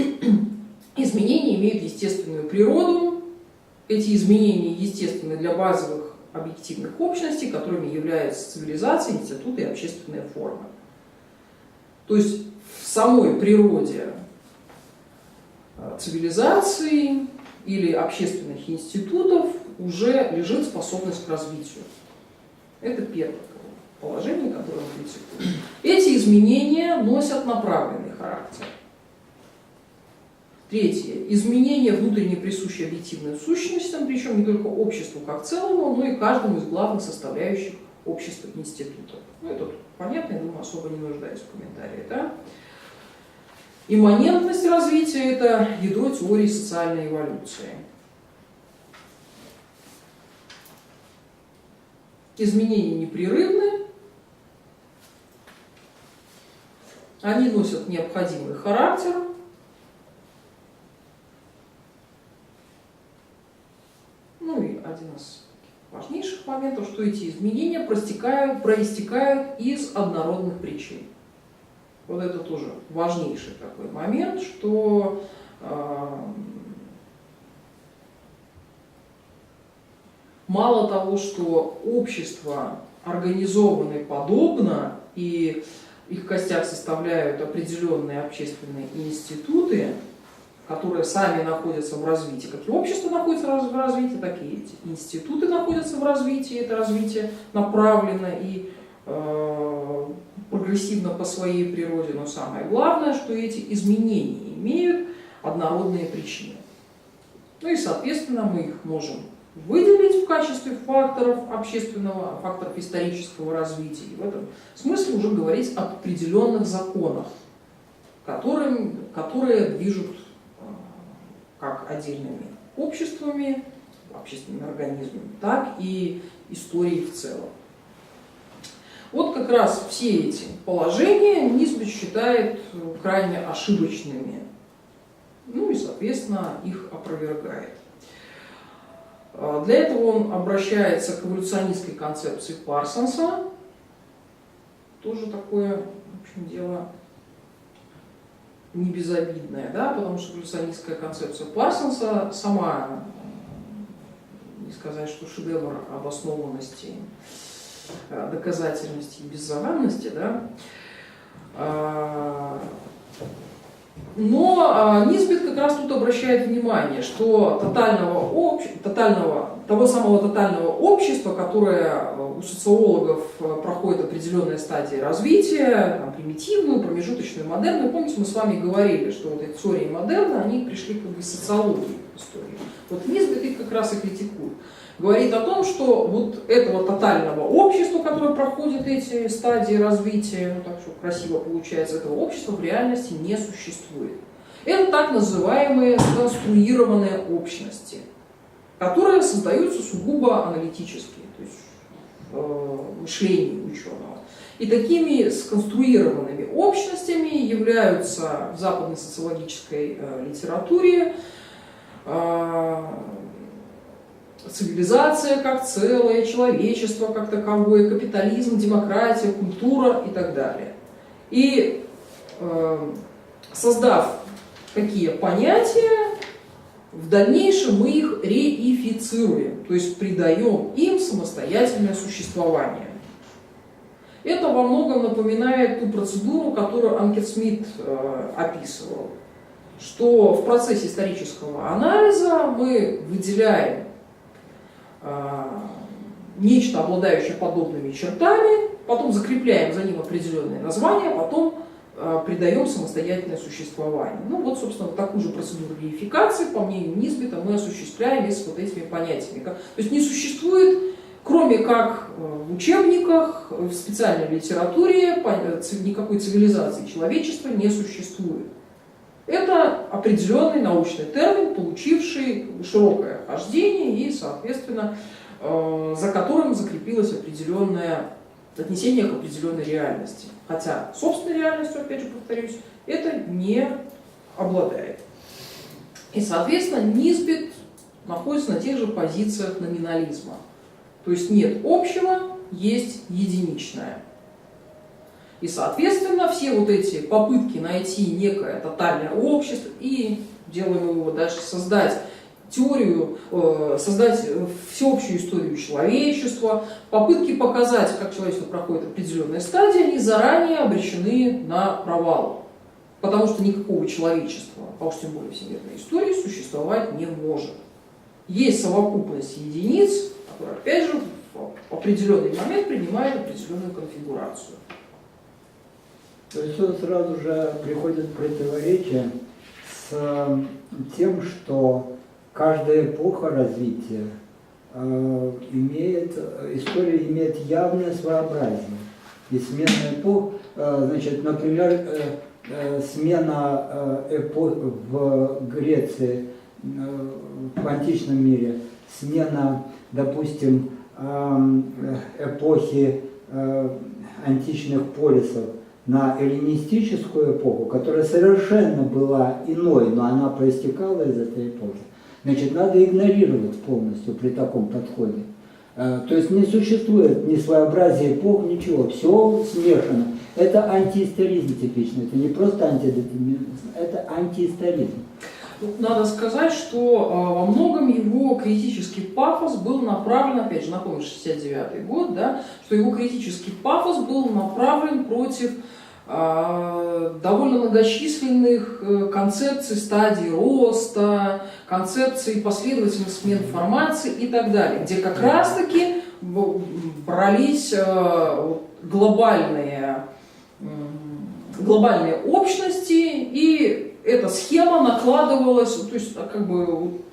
Изменения имеют естественную природу. Эти изменения естественны для базовых объективных общностей, которыми являются цивилизация, институты и общественные формы. То есть в самой природе цивилизации или общественных институтов уже лежит способность к развитию. Это первое положение, которое он критикует. Эти изменения носят направленный характер. Третье. Изменения внутренне присущи объективным сущностям, причем не только обществу как целому, но и каждому из главных составляющих общества института. Ну, это понятно, я думаю, особо не нуждаюсь в комментарии. Да? Имманентность развития – это ядро теории социальной эволюции. Изменения непрерывны, они носят необходимый характер. Ну и один из важнейших моментов, что эти изменения проистекают из однородных причин. Вот это тоже важнейший такой момент, что мало того, что общества организованы подобно, и их костяк составляют определенные общественные институты, которые сами находятся в развитии, как и общество находится в развитии, так и эти институты находятся в развитии, это развитие направлено и прогрессивно по своей природе, но самое главное, что эти изменения имеют однородные причины. Ну и, соответственно, мы их можем выделить в качестве факторов общественного, факторов исторического развития. И в этом смысле уже говорить об определенных законах, которые движут как отдельными обществами, общественными организмами, так и историей в целом. Вот как раз все эти положения Нисбет считает крайне ошибочными, ну и, соответственно, их опровергает. Для этого он обращается к эволюционистской концепции Парсонса, тоже такое, в общем, дело не безобидное, да, потому что эволюционистская концепция Парсонса сама, не сказать, что шедевр обоснованности, доказательности и беззаганности, да, но Нисбет как раз тут обращает внимание, что того самого тотального общества, которое у социологов проходит определенные стадии развития, там, примитивную, промежуточную, модерную. Помните, мы с вами говорили, что вот эти теории модерна, они пришли как бы из социологии истории. Вот Нисбет их как раз и критикует. Говорит о том, что вот этого тотального общества, которое проходит эти стадии развития, ну так что красиво получается, этого общества в реальности не существует. Это так называемые сконструированные общности, которые создаются сугубо аналитически, то есть мышление ученого. И такими сконструированными общностями являются в западной социологической литературе цивилизация как целое, человечество как таковое, капитализм, демократия, культура и так далее. И создав такие понятия, в дальнейшем мы их реифицируем, то есть придаем им самостоятельное существование. Это во многом напоминает ту процедуру, которую Анкет Смит описывал, что в процессе исторического анализа мы выделяем нечто, обладающее подобными чертами, потом закрепляем за ним определенные названия, потом придаем самостоятельное существование. Ну вот, собственно, вот такую же процедуру реификации, по мнению Нисбета, мы осуществляем и с вот этими понятиями. То есть не существует, кроме как в учебниках, в специальной литературе, никакой цивилизации человечества не существует. Это определенный научный термин, получивший широкое хождение и, соответственно, за которым закрепилось определенное отнесение к определенной реальности. Хотя собственной реальностью, опять же повторюсь, это не обладает. И, соответственно, Нисбет находится на тех же позициях номинализма. То есть нет общего, есть единичное. И, соответственно, все вот эти попытки найти некое тотальное общество и, делаем его дальше, создать теорию, создать всеобщую историю человечества, попытки показать, как человечество проходит определенные стадии, они заранее обречены на провал. Потому что никакого человечества, а уж тем более всемирной истории, существовать не может. Есть совокупность единиц, которая, опять же, в определенный момент принимает определенную конфигурацию. То есть тут сразу же приходит противоречие с тем, что каждая эпоха развития история имеет явное своеобразие. И смена эпох, значит, например, смена эпох в Греции, в античном мире, смена, допустим, эпохи античных полисов на эллинистическую эпоху, которая совершенно была иной, но она проистекала из этой эпохи, значит, надо игнорировать полностью при таком подходе. То есть не существует ни своеобразия эпох, ничего, все смешано. Это антиисторизм типичный, это не просто антидетерминизм, это антиисторизм. Надо сказать, что во многом его критический пафос был направлен, опять же, напомню, 69-й год, да, что его критический пафос был направлен против довольно многочисленных концепций стадий роста, концепций последовательных смен информации и так далее, где как раз-таки брались глобальные общности, и эта схема накладывалась, то есть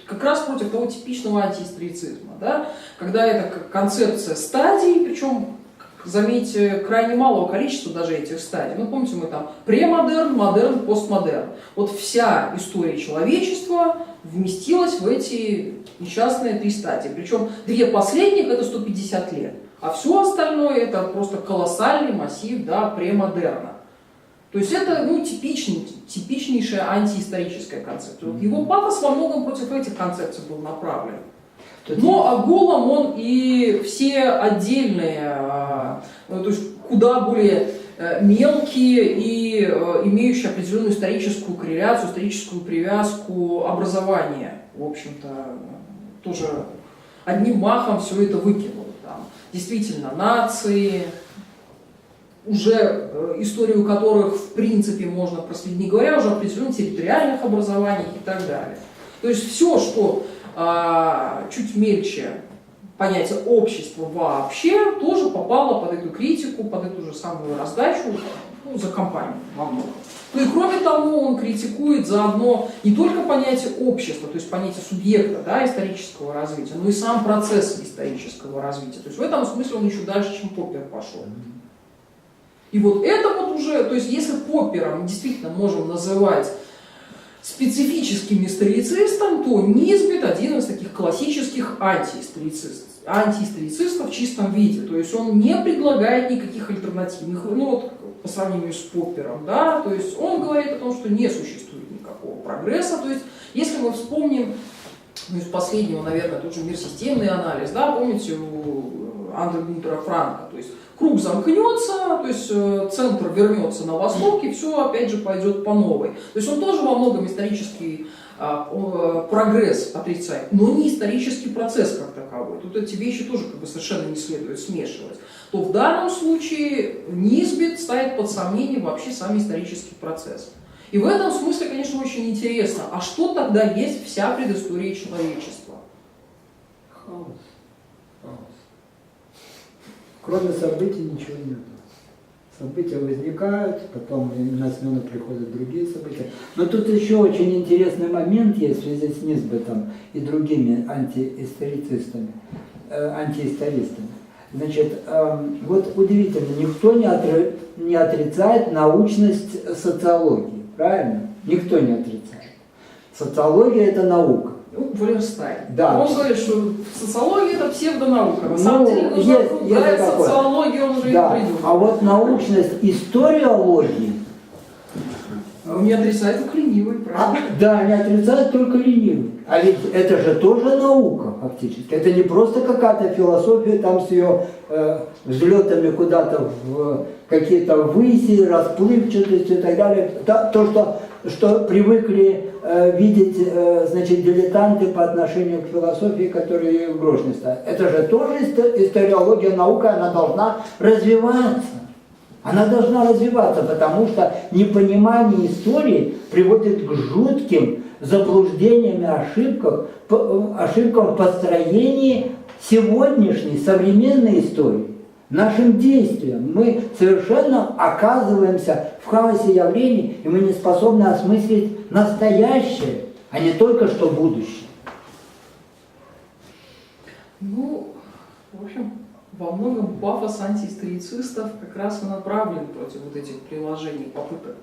как раз против того типичного антиисторицизма, да, когда это концепция стадий, причем, заметьте, крайне малого количества даже этих стадий. Ну, помните, мы там премодерн, модерн, постмодерн. Вот вся история человечества вместилась в эти несчастные 3 стадии. Причем 2 последних это 150 лет, а все остальное это просто колоссальный массив, да, премодерна. То есть это типичнейшая антиисторическая концепция. Вот его пафос во многом против этих концепций был направлен. Но оголом он и все отдельные, то есть куда более мелкие и имеющие определенную историческую корреляцию, историческую привязку образования, в общем-то, тоже одним махом все это выкинул. Там, действительно, нации, уже историю которых в принципе можно проследить, не говоря уже о определенных территориальных образованиях и так далее. То есть все, что чуть мельче понятие общества вообще тоже попало под эту критику, под эту же самую раздачу, ну, за компанию во многом. Ну и кроме того, он критикует заодно не только понятие общества, то есть понятие субъекта, да, исторического развития, но и сам процесс исторического развития. То есть в этом смысле он еще дальше, чем Поппер пошел. И вот это вот уже, то есть если Поппера мы действительно можем называть специфическим историцистом, то Нисбет один из таких классических антиисторицистов в чистом виде. То есть он не предлагает никаких альтернативных, ну вот по сравнению с Поппером, да, то есть он говорит о том, что не существует никакого прогресса. То есть если мы вспомним, ну из последнего, наверное, тот же мир-системный анализ, да, помните у Андре Гунтера Франка, то есть круг замкнется, то есть центр вернется на восток, и все опять же пойдет по новой. То есть он тоже во многом исторический прогресс отрицает, но не исторический процесс как таковой. Тут эти вещи тоже как бы совершенно не следует смешивать. То в данном случае Нисбет ставит под сомнение вообще сам исторический процесс. И в этом смысле, конечно, очень интересно, а что тогда есть вся предыстория человечества? Хаос. Кроме событий ничего нет. События возникают, потом на смену приходят другие события. Но тут еще очень интересный момент есть в связи с Нисбетом и другими антиистористами. Значит, вот удивительно, никто не отрицает научность социологии, правильно? Никто не отрицает. Социология – это наука. Ну, Валенштайн. Да. Он говорит, что социология – это псевдонаука. На самом деле, нужно брать социологию, он уже да. и придумал. А вот научность историологии… Он не отрицает, только ленивый, правильно? Да, не отрицает только ленивый. А ведь это же тоже наука, фактически. Это не просто какая-то философия там с ее взлетами куда-то в какие-то выси, расплывчатостью и так далее. То, что привыкли видеть, значит, дилетанты по отношению к философии, которые в грош не ставят. Это же тоже историология, наука, она должна развиваться. Она должна развиваться, потому что непонимание истории приводит к жутким заблуждениям и ошибкам в построении сегодняшней современной истории. Нашим действиям мы совершенно оказываемся в хаосе явлений, и мы не способны осмыслить настоящее, а не только что будущее. Ну, в общем, во многом пафос антиисторицистов как раз и направлен против вот этих приложений, попыток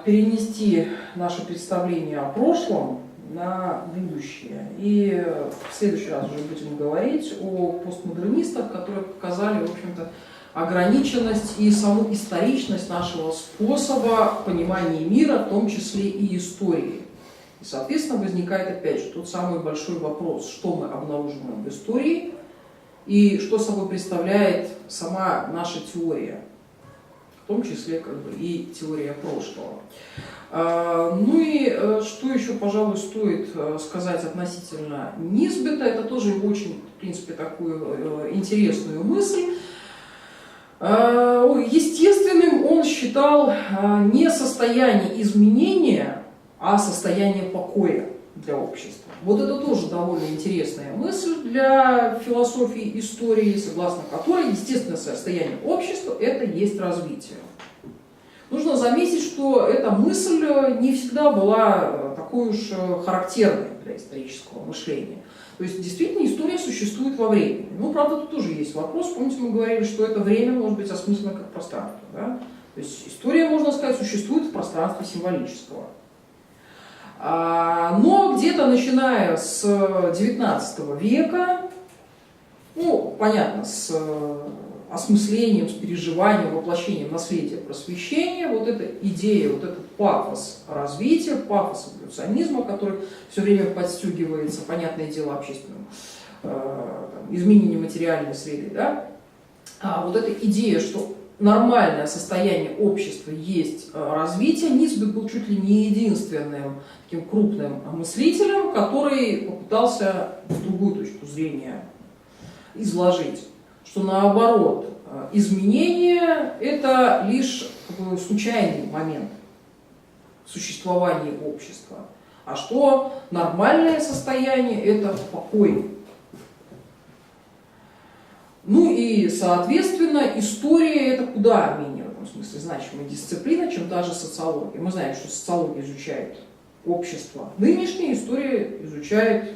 перенести наше представление о прошлом на будущее. И в следующий раз уже будем говорить о постмодернистах, которые показали, в общем-то, ограниченность и саму историчность нашего способа понимания мира, в том числе и истории. И, соответственно, возникает опять же тот самый большой вопрос, что мы обнаруживаем в истории и что собой представляет сама наша теория, в том числе как бы и теория прошлого. Ну и что еще, пожалуй, стоит сказать относительно Нисбета, это тоже очень, в принципе, такую интересную мысль. Естественным он считал не состояние изменения, а состояние покоя для общества. Вот это тоже довольно интересная мысль для философии истории, согласно которой естественное состояние общества – это есть развитие. Нужно заметить, что эта мысль не всегда была такой уж характерной для исторического мышления. То есть действительно история существует во времени. Ну, правда, тут тоже есть вопрос. Помните, мы говорили, что это время может быть осмысленно как пространство. Да? То есть история, можно сказать, существует в пространстве символического. Но где-то начиная с XIX века, ну, понятно, с осмыслением, с переживанием, воплощением наследия просвещения, вот эта идея, вот этот пафос развития, пафос эволюционизма, который все время подстегивается, понятное дело, общественным изменением материальной среды, да? Вот эта идея, что нормальное состояние общества есть развитие, Нисбет был чуть ли не единственным таким крупным мыслителем, который попытался другую точку зрения изложить. Что наоборот, изменение – это лишь такой случайный момент существования общества, а что нормальное состояние – это покой, Ну и, соответственно, история – это куда менее, в этом смысле, значимая дисциплина, чем даже социология. Мы знаем, что социология изучает общество нынешнее, история изучает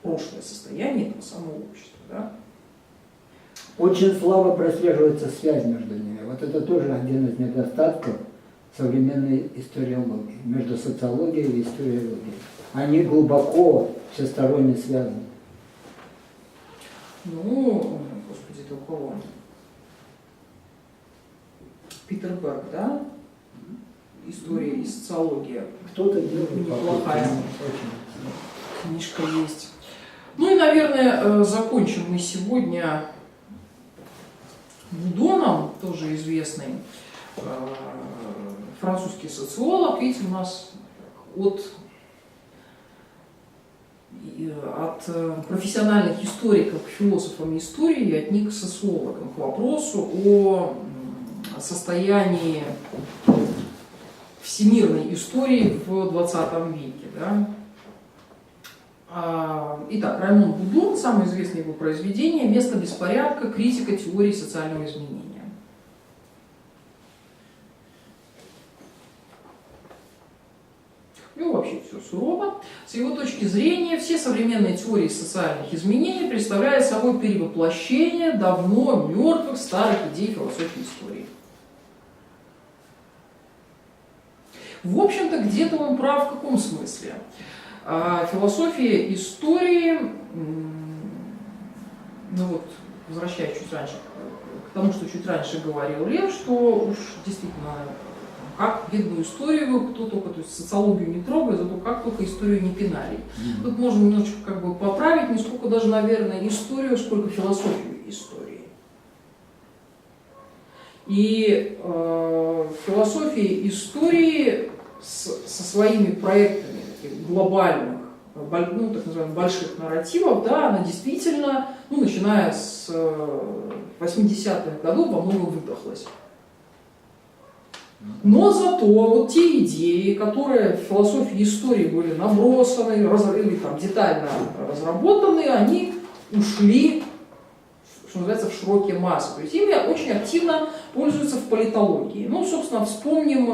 прошлое состояние этого самого общества. Да? Очень слабо прослеживается связь между ними. Вот это тоже один из недостатков современной историологии, между социологией и историологией. Они глубоко всесторонне связаны. Ну, господи, это у кого? Питер Берг, да? История и социология. Кто-то делает неплохая очень. Книжка есть. Ну и, наверное, закончим мы сегодня Будоном, тоже известный французский социолог. Видите, у нас от профессиональных историков к философам истории и от них к социологам, к вопросу о состоянии всемирной истории в 20 веке. Да? Итак, Раймон Будон, самое известное его произведение «Место беспорядка. Критика теории социального изменения». Ну, вообще все сурово. С его точки зрения, все современные теории социальных изменений представляют собой перевоплощение давно мертвых старых идей философии истории. В общем-то, где-то он прав в каком смысле? Философия истории, ну вот, возвращаясь чуть раньше к тому, что чуть раньше говорил Лев, что уж действительно, как бедную историю, кто только, то есть социологию не трогает, зато как только историю не пинали. Тут можно немножечко как бы поправить, не сколько даже, наверное, историю, сколько философию истории. И философия истории со своими проектами глобальных, ну, так называемых больших нарративов, да, она действительно, ну, начиная с 80-х годов, во многом выдохлась. Но зато вот те идеи, которые в философии истории были набросаны или там детально разработаны, они ушли, что называется, в широкие массы. То есть ими очень активно пользуются в политологии. Ну, собственно, вспомним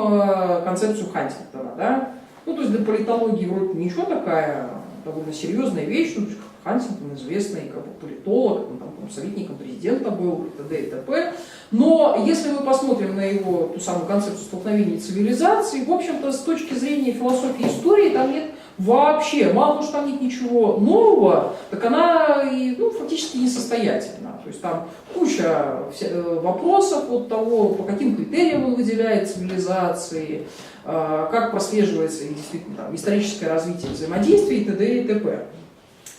концепцию Хантингтона, да? Ну, то есть для политологии вроде ничего, такая довольно серьезная вещь, ну, Хантингтон известный как бы политолог, он там советником президента был, и т.д. и т.п. Но если мы посмотрим на его ту самую концепцию столкновения цивилизаций, в общем-то, с точки зрения философии истории там нет вообще, мало того, что там нет ничего нового, так она и, ну, фактически несостоятельна. То есть там куча вопросов от того, по каким критериям он выделяет цивилизации, как прослеживается действительно там историческое развитие взаимодействия и т.д. и т.п.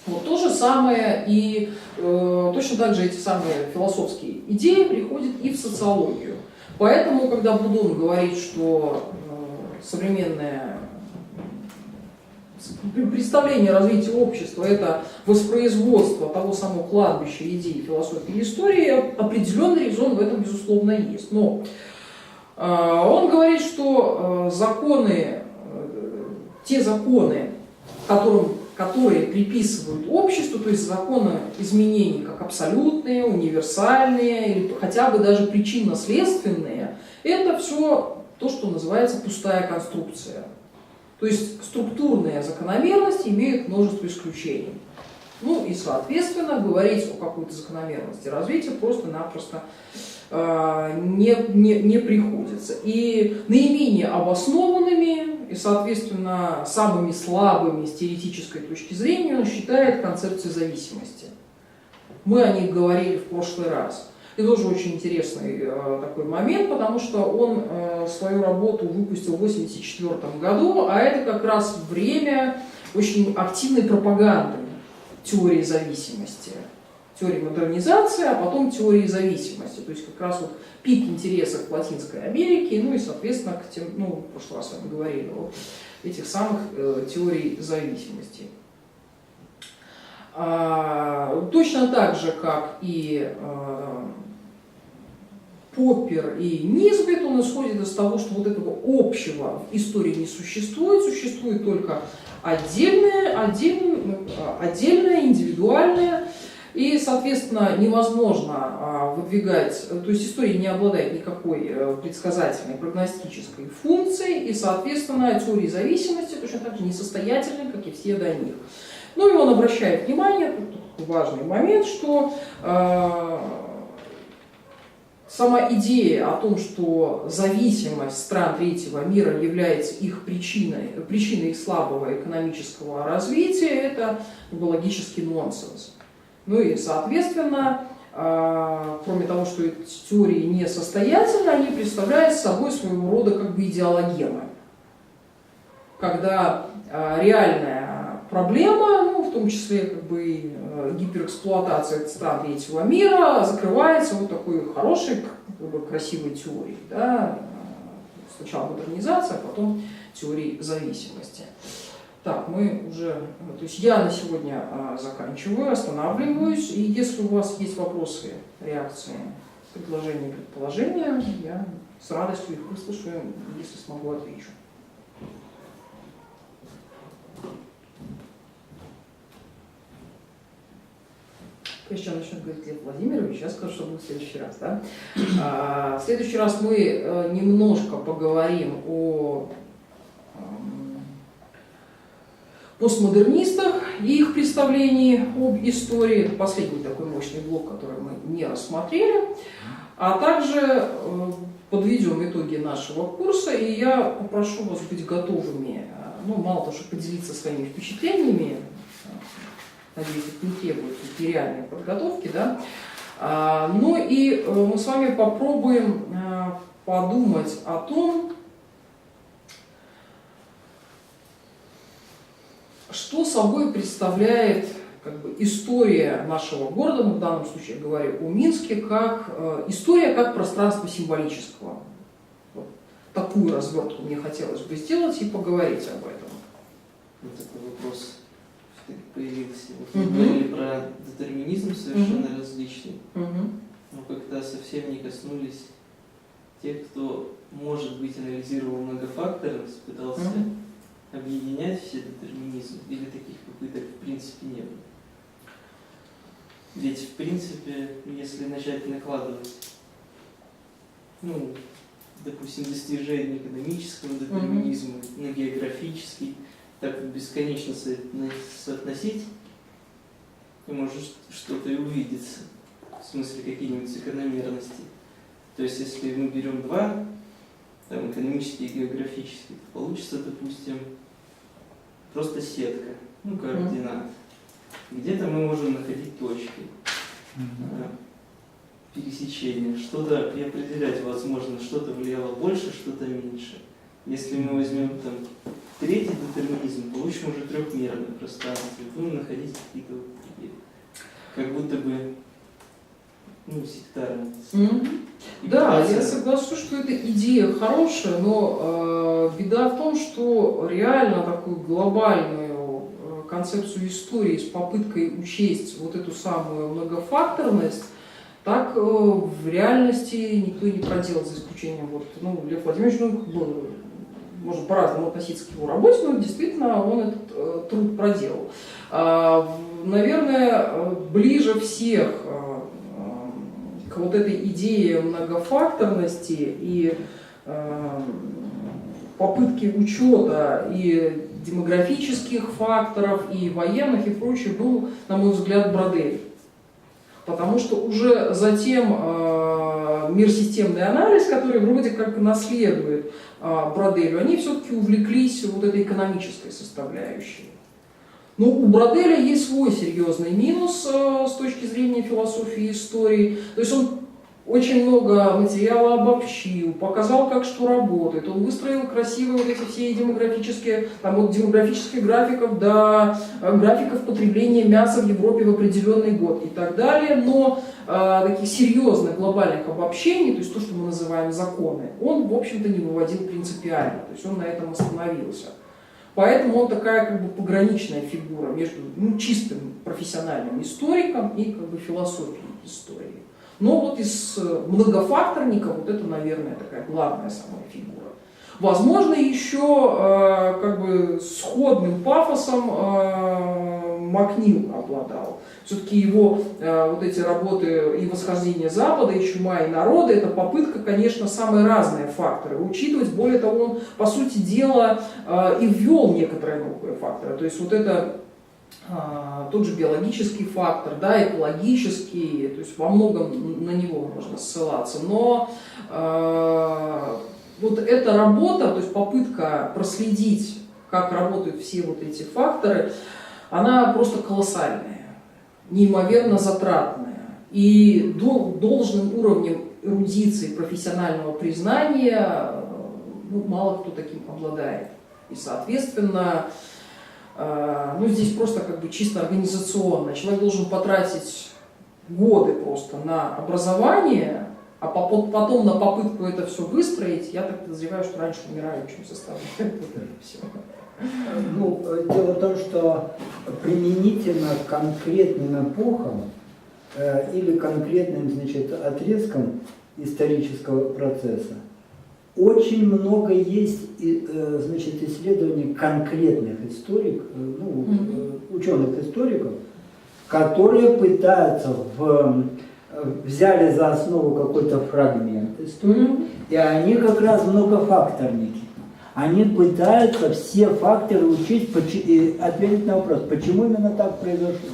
Вот то же самое и точно так же эти самые философские идеи приходят и в социологию. Поэтому, когда Будон говорит, что современное представление развития общества – это воспроизводство того самого кладбища идей философии и истории, определенный резон в этом, безусловно, есть. Но он говорит, что те законы, которые приписывают обществу, то есть законы изменений как абсолютные, универсальные, или хотя бы даже причинно-следственные, это все то, что называется пустая конструкция. То есть структурные закономерности имеют множество исключений. Ну и, соответственно, говорить о какой-то закономерности развития просто-напросто не приходится. И наименее обоснованными и, соответственно, самыми слабыми с теоретической точки зрения он считает концепции зависимости. Мы о них говорили в прошлый раз. И тоже очень интересный такой момент, потому что он свою работу выпустил в 1984 году, а это как раз время очень активной пропаганды теории зависимости. Теории модернизации, а потом теории зависимости. То есть как раз вот пик интереса к Латинской Америке, ну и, соответственно, к тем, ну, в прошлый раз с вами говорили, о этих самых теорий зависимости. Точно так же, как и Поппер и Нисбет, он исходит из того, что вот этого общего в истории не существует, существует только отдельное, индивидуальное, И, соответственно, невозможно выдвигать, то есть история не обладает никакой предсказательной, прогностической функцией, и, соответственно, теории зависимости точно так же несостоятельны, как и все до них. Ну и он обращает внимание, тут важный момент, что сама идея о том, что зависимость стран третьего мира является их причиной их слабого экономического развития, это логический нонсенс. Ну и, соответственно, кроме того, что эти теории несостоятельны, они представляют собой своего рода как бы идеологемы. Когда реальная проблема, ну, в том числе как бы гиперэксплуатация стран третьего мира, закрывается вот такой хорошей, как бы, красивой теорией. Да? Сначала модернизация, а потом теории зависимости. Так, мы уже, то есть я на сегодня заканчиваю, останавливаюсь, и если у вас есть вопросы, реакции, предложения, предположения, я с радостью их выслушаю, если смогу, отвечу. Прежде чем начнет говорить Лев Владимирович, я скажу, что будет в следующий раз. Да? В следующий раз мы немножко поговорим о постмодернистах и их представлении об истории. Это последний такой мощный блок, который мы не рассмотрели. А также подведем итоги нашего курса, и я попрошу вас быть готовыми, ну, мало того, чтобы поделиться своими впечатлениями, надеюсь, это не требует реальной подготовки, да? Ну и мы с вами попробуем подумать о том, что собой представляет как бы история нашего города, ну, в данном случае я говорю о Минске, как история как пространство символического. Вот такую развертку мне хотелось бы сделать и поговорить об этом. Вот такой вопрос появился. Вот мы говорили про детерминизм совершенно различный, но как-то совсем не коснулись тех, кто, может быть, анализировал многофакторность, пытался объединять все детерминизмы, или таких попыток в принципе не было. Ведь в принципе, если начать накладывать, ну, допустим, достижения экономического детерминизма на географический, так бесконечно соотносить, и может что-то и увидеться, в смысле какие-нибудь закономерности. То есть если мы берем два, там, экономический и географический, то получится, допустим, просто сетка, ну, координат. Где-то мы можем находить точки пересечения, что-то и определять возможно, что-то влияло больше, что-то меньше. Если мы возьмем там третий детерминизм, получим уже трехмерное пространство, и будем находить какие-то вот такие, как будто бы, ну, сектарные. Да, я соглашусь, что эта идея хорошая, но беда в том, что реально такую глобальную концепцию истории с попыткой учесть вот эту самую многофакторность, так в реальности никто не проделал, за исключением вот, ну, Лев Владимирович, ну, можно по-разному относиться к его работе, но действительно он этот труд проделал. Наверное, ближе всех к вот этой идее многофакторности и попытки учета и демографических факторов, и военных, и прочее, был, на мой взгляд, Бродель. Потому что уже затем мир-системный анализ, который вроде как наследует Броделю, они все-таки увлеклись вот этой экономической составляющей. Но у Броделя есть свой серьезный минус с точки зрения философии и истории. То есть он очень много материала обобщил, показал, как что работает. Он выстроил красивые вот эти все демографические, там от демографических графиков до графиков потребления мяса в Европе в определенный год и так далее. Но таких серьезных глобальных обобщений, то есть то, что мы называем законы, он, в общем-то, не выводил принципиально. То есть он на этом остановился. Поэтому он такая как бы пограничная фигура между чистым профессиональным историком и как бы философией истории. Но вот из многофакторников вот это, наверное, такая главная самая фигура. Возможно, еще как бы сходным пафосом Макнил обладал. все-таки его вот эти работы и «Восхождение Запада», и «Чума и народы» — это попытка, конечно, самые разные факторы учитывать. Более того, он, по сути дела, и ввел некоторые новые факторы. То есть вот это тот же биологический фактор, да, экологический, то есть во многом на него можно ссылаться. Но вот эта работа, то есть попытка проследить, как работают все вот эти факторы, она просто колоссальная, неимоверно затратная. И должным уровнем эрудиции, профессионального признания мало кто таким обладает. И, соответственно, здесь просто как бы чисто организационно. Человек должен потратить годы просто на образование, а потом на попытку это все выстроить. Я так подозреваю, что раньше умираю, чем составляю вот это все. Дело в том, что применительно к конкретным эпохам или конкретным, значит, отрезкам исторического процесса очень много есть, значит, исследований конкретных историков, ученых-историков, которые пытаются взяли за основу какой-то фрагмент истории, и они как раз многофакторники. Они пытаются все факторы учесть и ответить на вопрос, почему именно так произошло.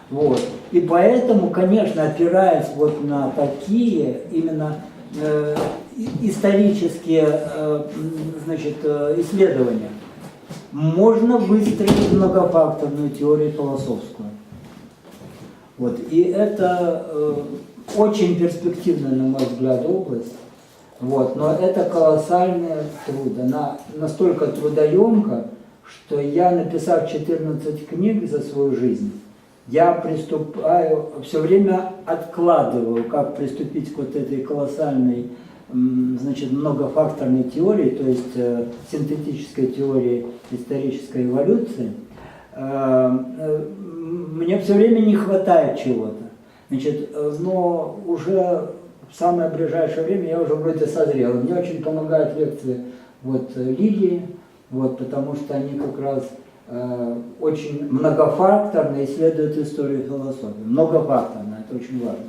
Вот. И поэтому, конечно, опираясь вот на такие именно исторические значит, исследования, можно выстроить многофакторную теорию философскую. Вот. И это очень перспективная, на мой взгляд, область. Вот. Но это колоссальный труд. Она настолько трудоемка, что я, написав 14 книг за свою жизнь, я приступаю, все время откладываю, как приступить к вот этой колоссальной, значит, многофакторной теории, то есть синтетической теории исторической эволюции. Мне все время не хватает чего-то. Значит, но уже в самое ближайшее время я уже вроде созрел. Мне очень помогают лекции вот, Лилии, вот, потому что они как раз очень многофакторно исследуют историю философии. Многофакторно, это очень важно.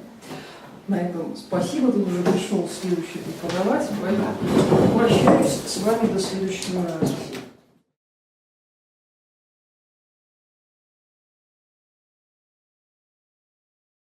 На этом спасибо. Тут уже пришел следующий преподаватель, поэтому прощаюсь с вами до следующего раза.